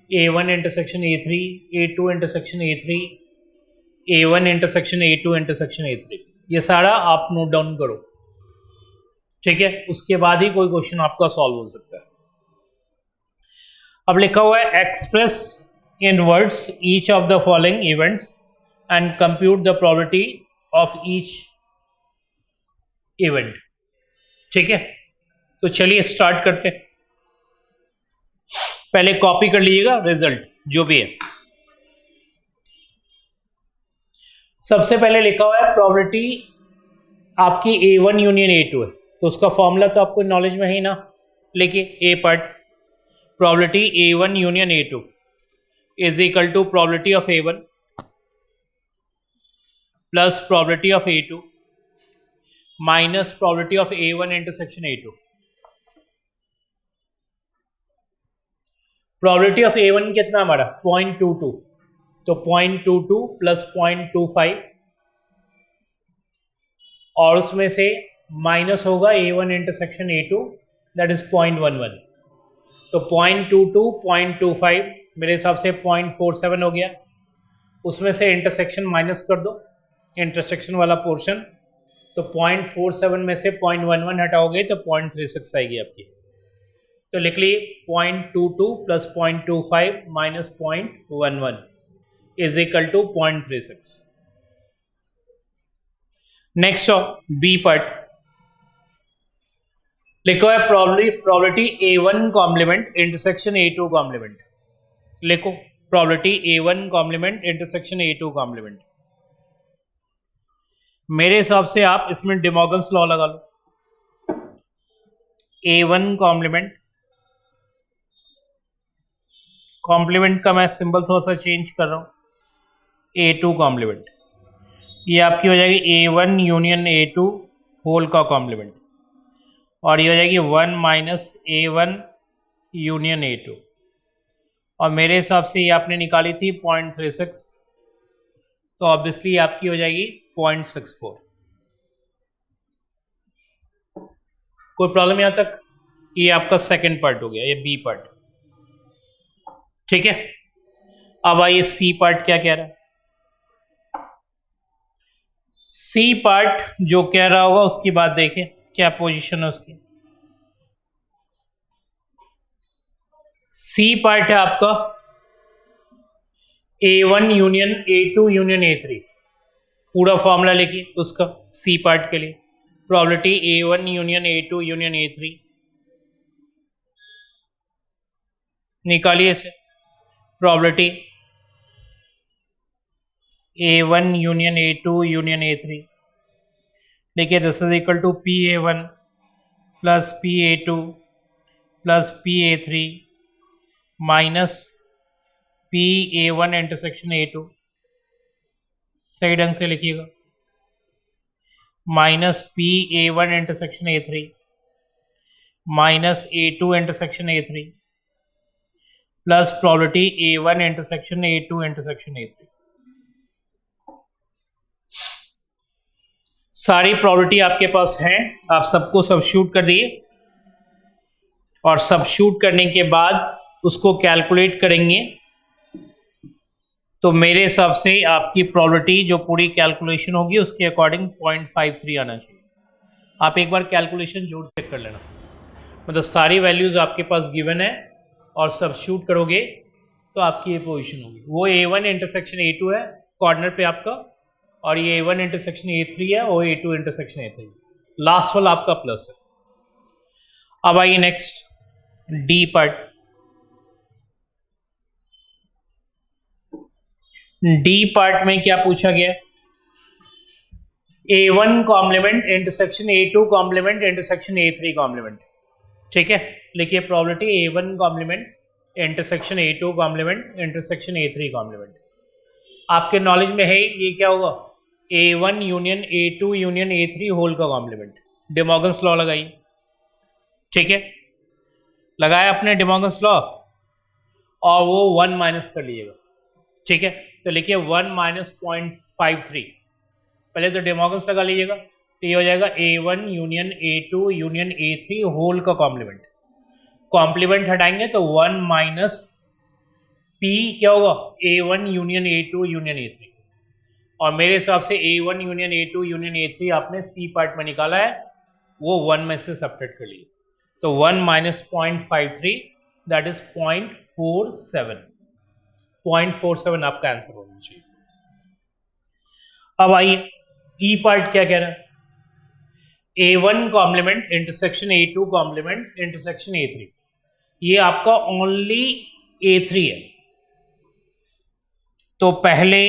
A1 intersection A3 A2 intersection A3 A1 intersection A2 intersection A3। ये सारा आप नोट डाउन करो, ठीक है। उसके बाद ही कोई क्वेश्चन आपका सॉल्व हो सकता है। अब लिखा हुआ है express in words each of the following events and compute the probability of each event, ठीक है। तो चलिए स्टार्ट करते हैं। पहले कॉपी कर लीजिएगा रिजल्ट जो भी है। सबसे पहले लिखा हुआ है प्रोबेबिलिटी आपकी A1 यूनियन A2 है, तो उसका फॉर्मूला तो आपको नॉलेज में है ही ना। लिखिए A part, probability A1 union A2 is equal to probability of A1 plus probability of A2 minus probability of A1 intersection A2। Probability of A1 कितना हमारा 0.22, तो 0.22 प्लस 0.25 और उसमें से माइनस होगा A1 intersection A2 that is 0.11। तो 0.22 0.25 मेरे हिसाब से 0.47 हो गया। उसमें से इंटरसेक्शन माइनस कर दो, इंटरसेक्शन वाला पोर्शन, तो 0.47 में से 0.11 हटाओगे तो 0.36 आएगी आपकी। तो लिख ली 0.22 plus 0.25 minus 0.11 is equal to 0.36। Next B part लिखो है probability A1 complement intersection A2 complement. लिखो probability A1 complement intersection A2 complement. मेरे हिसाब से आप इसमें डिमॉर्गन्स लॉ लगा लो। A1 कॉम्प्लीमेंट, कॉम्प्लीमेंट का मैं सिंबल थोड़ा सा चेंज कर रहा हूं, A2 कॉम्प्लीमेंट। ये आपकी हो जाएगी A1 यूनियन A2 होल का कॉम्प्लीमेंट, और ये हो जाएगी 1 माइनस A1 यूनियन A2। और मेरे हिसाब से ये आपने निकाली थी 0.36, तो ऑब्वियसली आपकी हो जाएगी 0.64। कोई प्रॉब्लम यहां तक? ये आपका सेकंड पार्ट हो गया, ये बी पार्ट, ठीक है। अब आइए सी पार्ट क्या कह रहा है। सी पार्ट जो कह रहा होगा उसकी बात देखें, क्या पोजीशन है उसकी। सी पार्ट है आपका A1 union A2 union A3। पूरा फॉर्मूला लिखिए उसका सी पार्ट के लिए। Probability A1 union A2 union A3 निकालिए इसे। Probability A1 union A2 union A3, देखिए this is equal to PA1 plus PA2 plus PA3 minus PA1 intersection A2, सही ढंग से लिखिएगा, minus PA1 intersection A3 minus A2 intersection A3 plus probability A1 intersection A2 intersection A3। सारी प्रोबेबिलिटी आपके पास है, आप सबको सबस्टिट्यूट कर दिए और सबस्टिट्यूट करने के बाद उसको कैलकुलेट करेंगे तो मेरे हिसाब से आपकी प्रोबेबिलिटी जो पूरी कैलकुलेशन होगी उसके अकॉर्डिंग 0.53 आना चाहिए। आप एक बार कैलकुलेशन जोड़ चेक कर लेना, मतलब सारी वैल्यूज आपके पास गिवन है और सबस्टिट्यूट करोगे तो आपकी ये पोजीशन होगी। वो A1 इंटरसेक्शन A2 है कॉर्नर पे आपका, और ये A1 इंटरसेक्शन A3 है और A2 इंटरसेक्शन A3, लास्ट वाला आपका प्लस है। अब आइए next D part. D part में क्या पूछा गया, A1 complement intersection A2 complement intersection A3 complement. ठीक है, लिखिए probability A1 complement intersection A2 complement intersection A3 complement. आपके नॉलेज में है ये क्या होगा, A1 union A2 union A3 whole का कॉम्प्लीमेंट। डे मॉर्गन्स लॉ लगाइए। ठीक है, लगाया आपने डे मॉर्गन्स लॉ और वो 1 माइनस कर लीजिएगा। ठीक है, तो लिखिए 1 माइनस 0.53, पहले तो डे मॉर्गन्स लगा लीजिएगा, तो ये हो जाएगा A1 union A2 union A3 whole का कॉम्प्लीमेंट। कॉम्प्लीमेंट हटाएंगे तो 1 माइनस P क्या होगा, A1 union A2 union A3, और मेरे हिसाब से A1 union A2 union A3 आपने सी पार्ट में निकाला है, वो 1 में से सब्ट्रैक्ट कर लिए, तो 1 माइनस 0.53 दैट इज 0.47। 0.47 आपका आंसर होना चाहिए। अब आइए ई पार्ट क्या कह रहा है, A1 complement intersection A2 complement intersection A3, ये आपका ओनली A3 है। तो पहले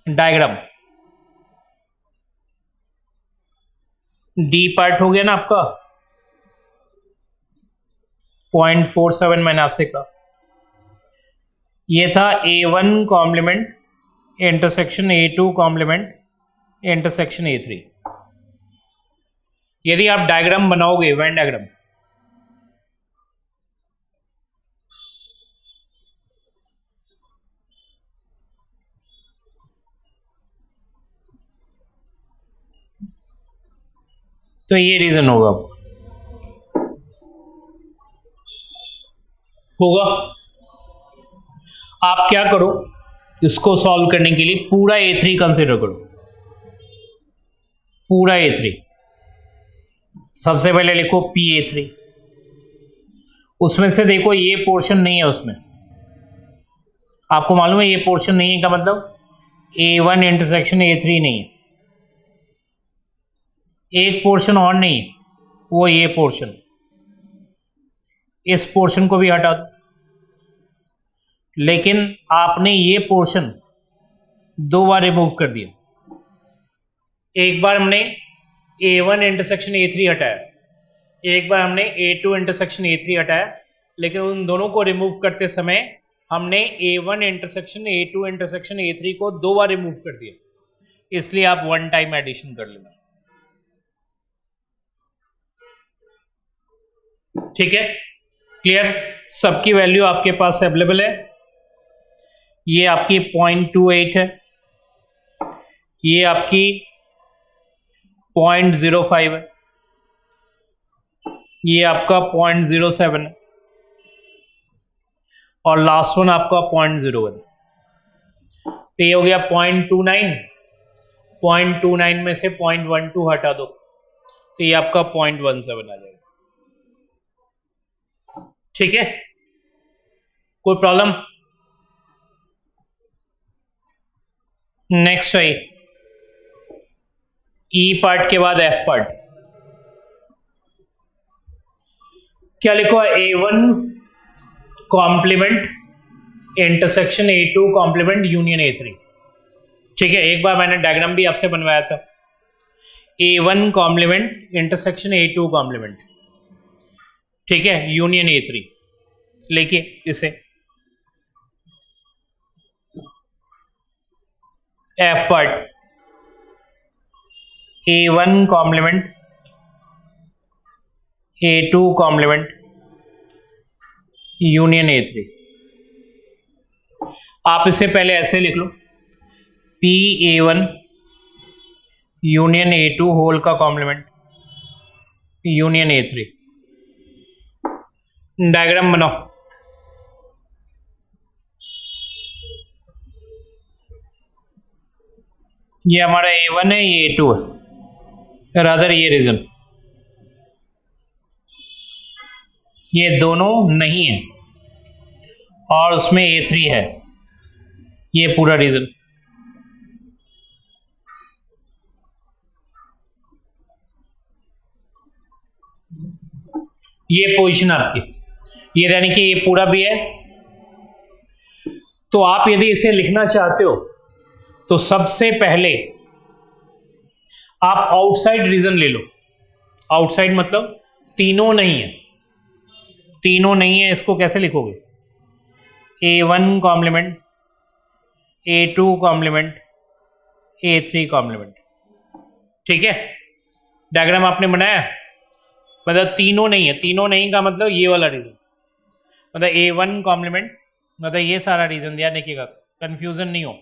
डायग्राम डी पार्ट हो गया ना आपका, 0.47 मैंने आपसे कहा, ये था A1 complement intersection A2 complement intersection A3। यदि आप डायग्राम बनाओगे, वेन डायग्राम, तो ये रीजन होगा आप क्या करो, इसको सॉल्व करने के लिए पूरा A3 कंसिडर करो, पूरा A3। सबसे पहले लिखो PA3, उसमें से देखो ये पोर्शन नहीं है, उसमें आपको मालूम है ये पोर्शन नहीं है का मतलब A1 इंटरसेक्शन A3 नहीं है। एक पोर्शन और नहीं है, वो ये पोर्शन, इस पोर्शन को भी हटा दो, लेकिन आपने ये पोर्शन 2 बार रिमूव कर दिया। एक बार हमने A1 इंटरसेक्शन A3 हटाया, एक बार हमने A2 इंटरसेक्शन A3 हटाया, लेकिन उन दोनों को रिमूव करते समय हमने A1 intersection A2 intersection A3 को 2 बार रिमूव कर दिया, इसलिए आप 1 टाइम एडिशन कर लेना। ठीक है, क्लियर, सबकी वैल्यू आपके पास अवेलेबल है। ये आपकी 0.28 है, ये आपकी 0.05 है, ये आपका 0.07 है, और लास्ट वन आपका 0.01। तो ये हो गया 0.29। 0.29 में से 0.12 हटा दो तो ये आपका 0.17 आ जाएगा। ठीक है, कोई प्रॉब्लम? नेक्स्ट है ई पार्ट के बाद एफ पार्ट। क्या लिखो है? A1 complement intersection A2 complement union A3। ठीक है, एक बार मैंने डायग्राम भी आपसे बनवाया था। A1 complement intersection A2 complement, ठीक है, यूनियन A3। लिखिए इसे F part A1 complement A2 complement union A3। आप इसे पहले ऐसे लिख लो, PA1 यूनियन A2 होल का कॉम्प्लीमेंट यूनियन A3। डायग्राम बनाओ। ये हमारा A1 है, ये A2 है, रादर ये रीजन, ये दोनों नहीं है और उसमें A3 है, ये पूरा रीजन। ये पोजीशन आपकी, ये यानी कि ये पूरा भी है। तो आप यदि इसे लिखना चाहते हो तो सबसे पहले आप आउटसाइड रीजन ले लो। आउटसाइड मतलब तीनों नहीं है, तीनों नहीं है, इसको कैसे लिखोगे? A1 complement A2 complement A3 complement. ठीक है, डायग्राम आपने बनाया, मतलब तीनों नहीं है। तीनों नहीं का मतलब ये वाला रीजन, मतलब A1 कॉम्प्लीमेंट, मतलब ये सारा रीजन ध्यान रखिएगा, कंफ्यूजन नहीं हो।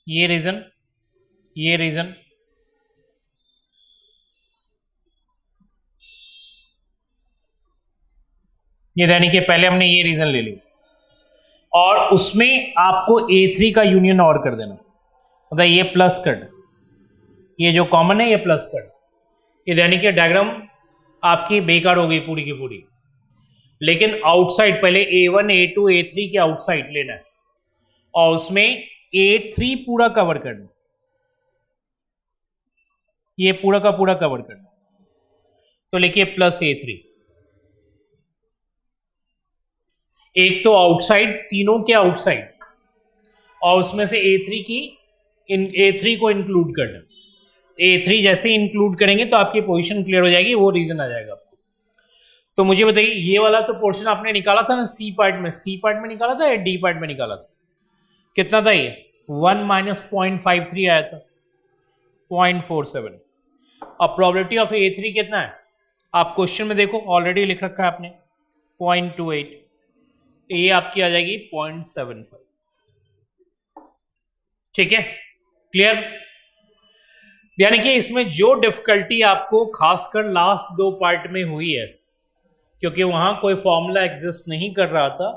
ये रीजन, ये रीजन, ये यानी कि पहले हमने ये रीजन ले लिया और उसमें आपको A3 का यूनियन और कर देना, मतलब ये प्लस कर, ये जो कॉमन है ये प्लस कर, ये यानी कि डायग्राम आपकी बेकार हो गई पूरी की पूरी। लेकिन आउटसाइड पहले A1 A2 A3 के आउटसाइड लेना है और उसमें A3 पूरा कवर करना, ये पूरा का पूरा कवर करना। तो लिखिए प्लस A3। एक तो आउटसाइड, तीनों के आउटसाइड, और उसमें से A3 की A3 को इंक्लूड करना। A3 जैसे इंक्लूड करेंगे तो आपकी पोजीशन क्लियर हो जाएगी, वो रीजन आ जाएगा आपको। तो मुझे बताइए, ये वाला तो पोर्शन आपने निकाला था ना सी पार्ट में, सी पार्ट में निकाला था या डी पार्ट में निकाला था? कितना था ये? 1 माइनस 0.53 आया था, 0.47। अब प्रोबेबिलिटी ऑफ A3 कितना है? आप क्वेश्चन में देखो, ऑलरेडी लिख रखा है आपने 0.28, ये आपकी आ जाएगी 0.75। ठीक है, क्लियर? यानी कि इसमें जो डिफिकल्टी आपको खासकर लास्ट दो पार्ट में हुई है, क्योंकि वहां कोई फॉर्मूला एग्जिस्ट नहीं कर रहा था,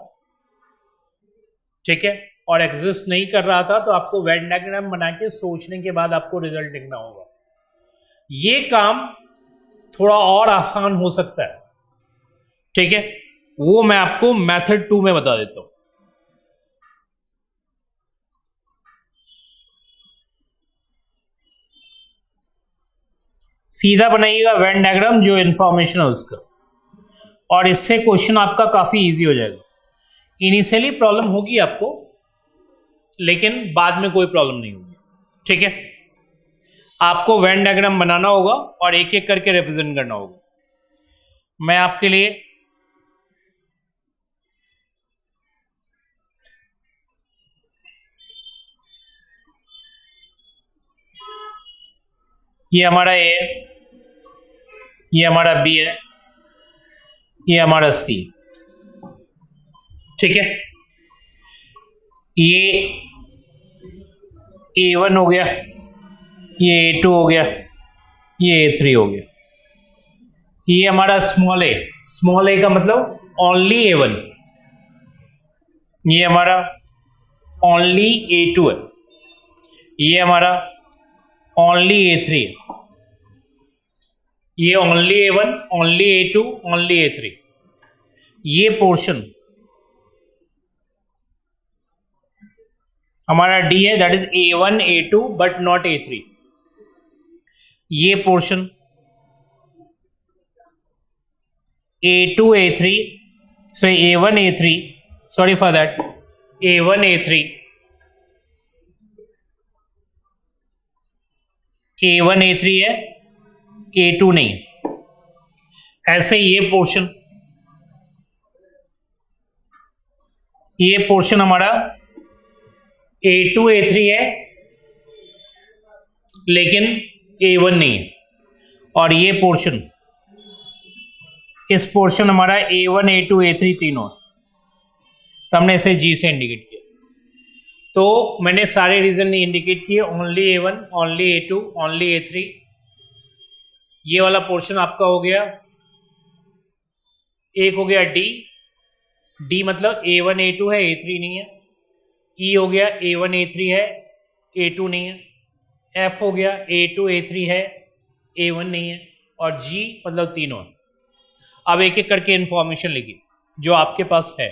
ठीक है, और एग्जिस्ट नहीं कर रहा था तो आपको वेन डायग्राम बना के सोचने के बाद आपको रिजल्ट लिखना होगा। ये काम थोड़ा और आसान हो सकता है, ठीक है, वो मैं आपको मेथड 2 में बता देता हूं। सीधा बनाइएगा वेन डायग्राम, जो इंफॉर्मेशन है उसका, और इससे क्वेश्चन आपका काफी इजी हो जाएगा। इनिशियली प्रॉब्लम होगी आपको, लेकिन बाद में कोई प्रॉब्लम नहीं होगी। ठीक है, आपको वेन डायग्राम बनाना होगा और एक एक करके रिप्रेजेंट करना होगा। मैं आपके लिए ये हमारा A है, ये हमारा B है, ये हमारा C। ठीक है, ये A1 हो गया, ये A2 हो गया, ये A3 हो गया। ये हमारा स्मॉल a का मतलब ओनली A1, ये हमारा ओनली A2 है, ये हमारा ओनली A3 है, ये only A1, only A2, only A3। ये पोर्शन हमारा D है, that is A1 A2 but not A3। ये portion A2 A3, sorry A1 A3, sorry for that, A1 A3, A1 A3 है, A2 नहीं है। ऐसे ये पोर्शन हमारा A2 A3 है लेकिन A1 नहीं है, और ये पोर्शन, इस पोर्शन हमारा A1 A2 A3 तीनों है, तो हमने इसे G से इंडिकेट किया। तो मैंने सारे रीजन इंडिकेट किए, only A1, only A2, only A3। ये वाला पोर्शन आपका हो गया, एक हो गया D मतलब A1 A2 है, A3 नहीं है। E हो गया A1 A3 है, A2 नहीं है। F हो गया A2 A3 है, A1 नहीं है, और G मतलब तीनों है। अब एक एक करके इंफॉर्मेशन लिखिए जो आपके पास है।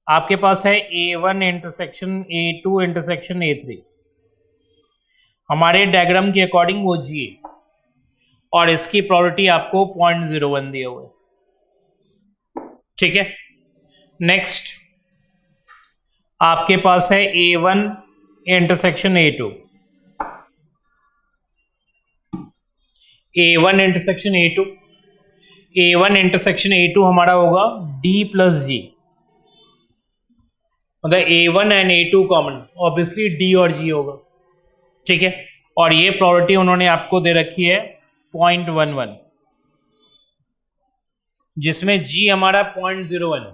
आपके पास है A1 intersection A2 intersection A3, हमारे डायग्राम के अकॉर्डिंग वो G है, और इसकी प्रोबेबिलिटी आपको 0.01 दिए हुए, ठीक है। नेक्स्ट आपके पास है A1 intersection A2, A1 intersection A2, A1 intersection A2 हमारा होगा D प्लस G, मतलब A1 and A2 common, obviously D और G होगा, ठीक है। और ये प्रोबेबिलिटी उन्होंने आपको दे रखी है 0.11, जिसमें G हमारा 0.01 है,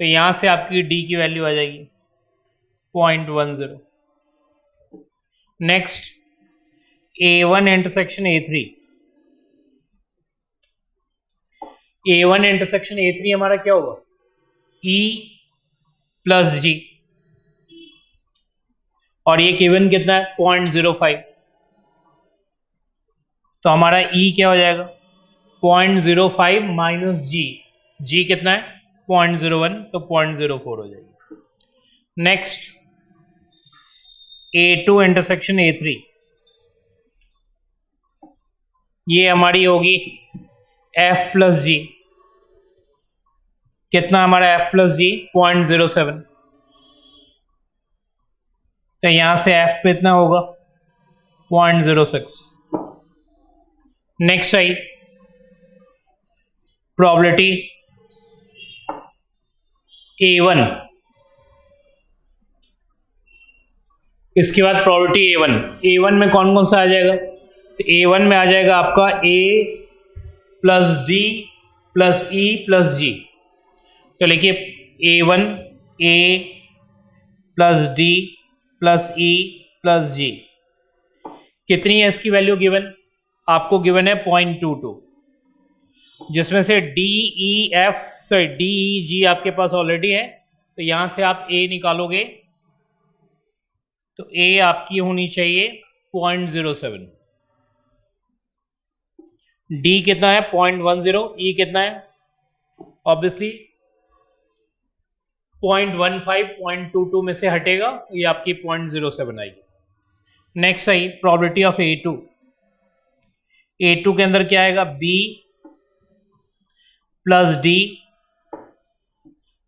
तो यहां से आपकी D की वैल्यू आ जाएगी 0.10। Next A1 intersection A3, A1 intersection A3 हमारा क्या होगा, E प्लस G, और ये गिवन कितना है 0.05, तो हमारा E क्या हो जाएगा 0.05 माइनस G कितना है 0.01, तो 0.04 हो जाएगी। नेक्स्ट A2 इंटरसेक्शन A3, ये हमारी होगी F प्लस G, कितना हमारा F प्लस G 0.07, तो यहां से F पे इतना होगा 0.06। नेक्स्ट आई प्रोबेबिलिटी A1, इसके बाद प्रोबेबिलिटी A1 में कौन कौन सा आ जाएगा, तो A1 में आ जाएगा आपका A plus D plus E plus G, तो लिखिए A1 A plus D plus E plus G, कितनी है इसकी वैल्यू गिवन, आपको गिवन है 0.22, जिसमें से D E G आपके पास ऑलरेडी है, तो यहां से आप A निकालोगे तो A आपकी होनी चाहिए 0.07, D कितना है 0.10, E कितना है ऑब्वियसली 0.15, 0.22 में से हटेगा, ये आपकी 0.07 आएगी। Next I probability of A2 के अंदर क्या आएगा, B प्लस D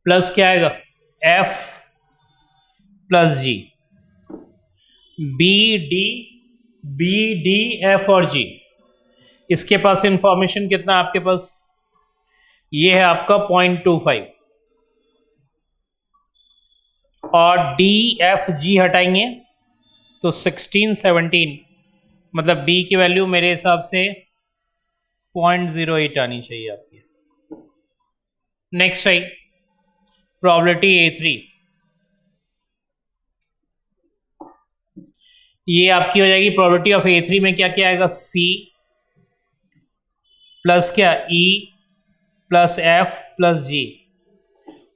प्लस क्या आएगा F plus G, B D F और G, इसके पास इंफॉर्मेशन कितना आपके पास, ये है आपका 0.25, और D F G हटाएंगे तो 16 17, मतलब B की वैल्यू मेरे हिसाब से 0.08 आनी चाहिए आपकी। नेक्स्ट आई प्रोबेबिलिटी A3, ये आपकी हो जाएगी प्रोबेबिलिटी ऑफ A3 में क्या क्या आएगा, C प्लस क्या E plus F plus G,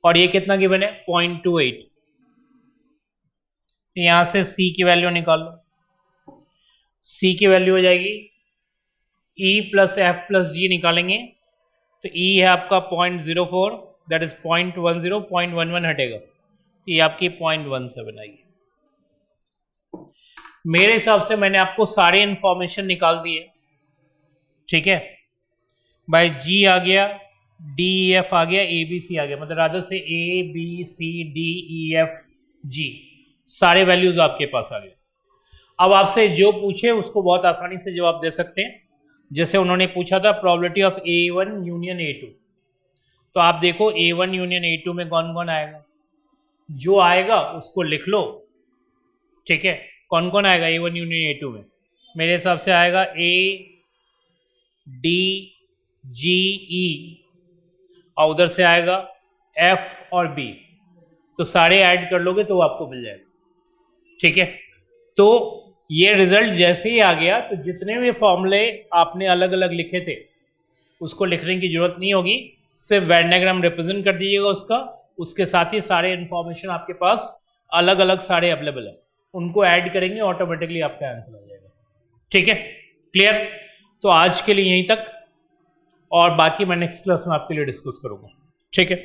और ये कितना गिवन है 0.28। यहां से C की वैल्यू निकाल लो। C की वैल्यू हो जाएगी E प्लस एफ प्लस जी निकालेंगे तो E है आपका 0.04, दैट इज 0.10, 0.11 हटेगा तो ये आपकी 0.17 आएगी। मेरे हिसाब से मैंने आपको सारे इंफॉर्मेशन निकाल दिए, ठीक है भाई। G आ गया, D E F आ गया, A B C आ गया, मतलब रादर से A B C D E F G सारे वैल्यूज आपके पास आ गए। अब आपसे जो पूछे उसको बहुत आसानी से जवाब दे सकते हैं। जैसे उन्होंने पूछा था probability of A1 union A2, तो आप देखो A1 यूनियन A2 में कौन कौन आएगा, जो आएगा उसको लिख लो, ठीक है। कौन कौन आएगा A1 यूनियन A2 में? मेरे हिसाब से आएगा A D G E और उधर से आएगा F और B, तो सारे ऐड कर लोगे तो वो आपको मिल जाएगा, ठीक है। तो ये रिजल्ट जैसे ही आ गया तो जितने भी फॉर्मूले आपने अलग अलग लिखे थे उसको लिखने की जरूरत नहीं होगी, सिर्फ वेन डायग्राम रिप्रेजेंट कर दीजिएगा उसका, उसके साथ ही सारे इंफॉर्मेशन आपके पास अलग अलग सारे अवेलेबल है, उनको ऐड करेंगे ऑटोमेटिकली आपका आंसर आ जाएगा, ठीक है। क्लियर? तो आज के लिए यहीं तक, और बाकी मैं नेक्स्ट क्लास में आपके लिए डिस्कस करूंगा, ठीक है।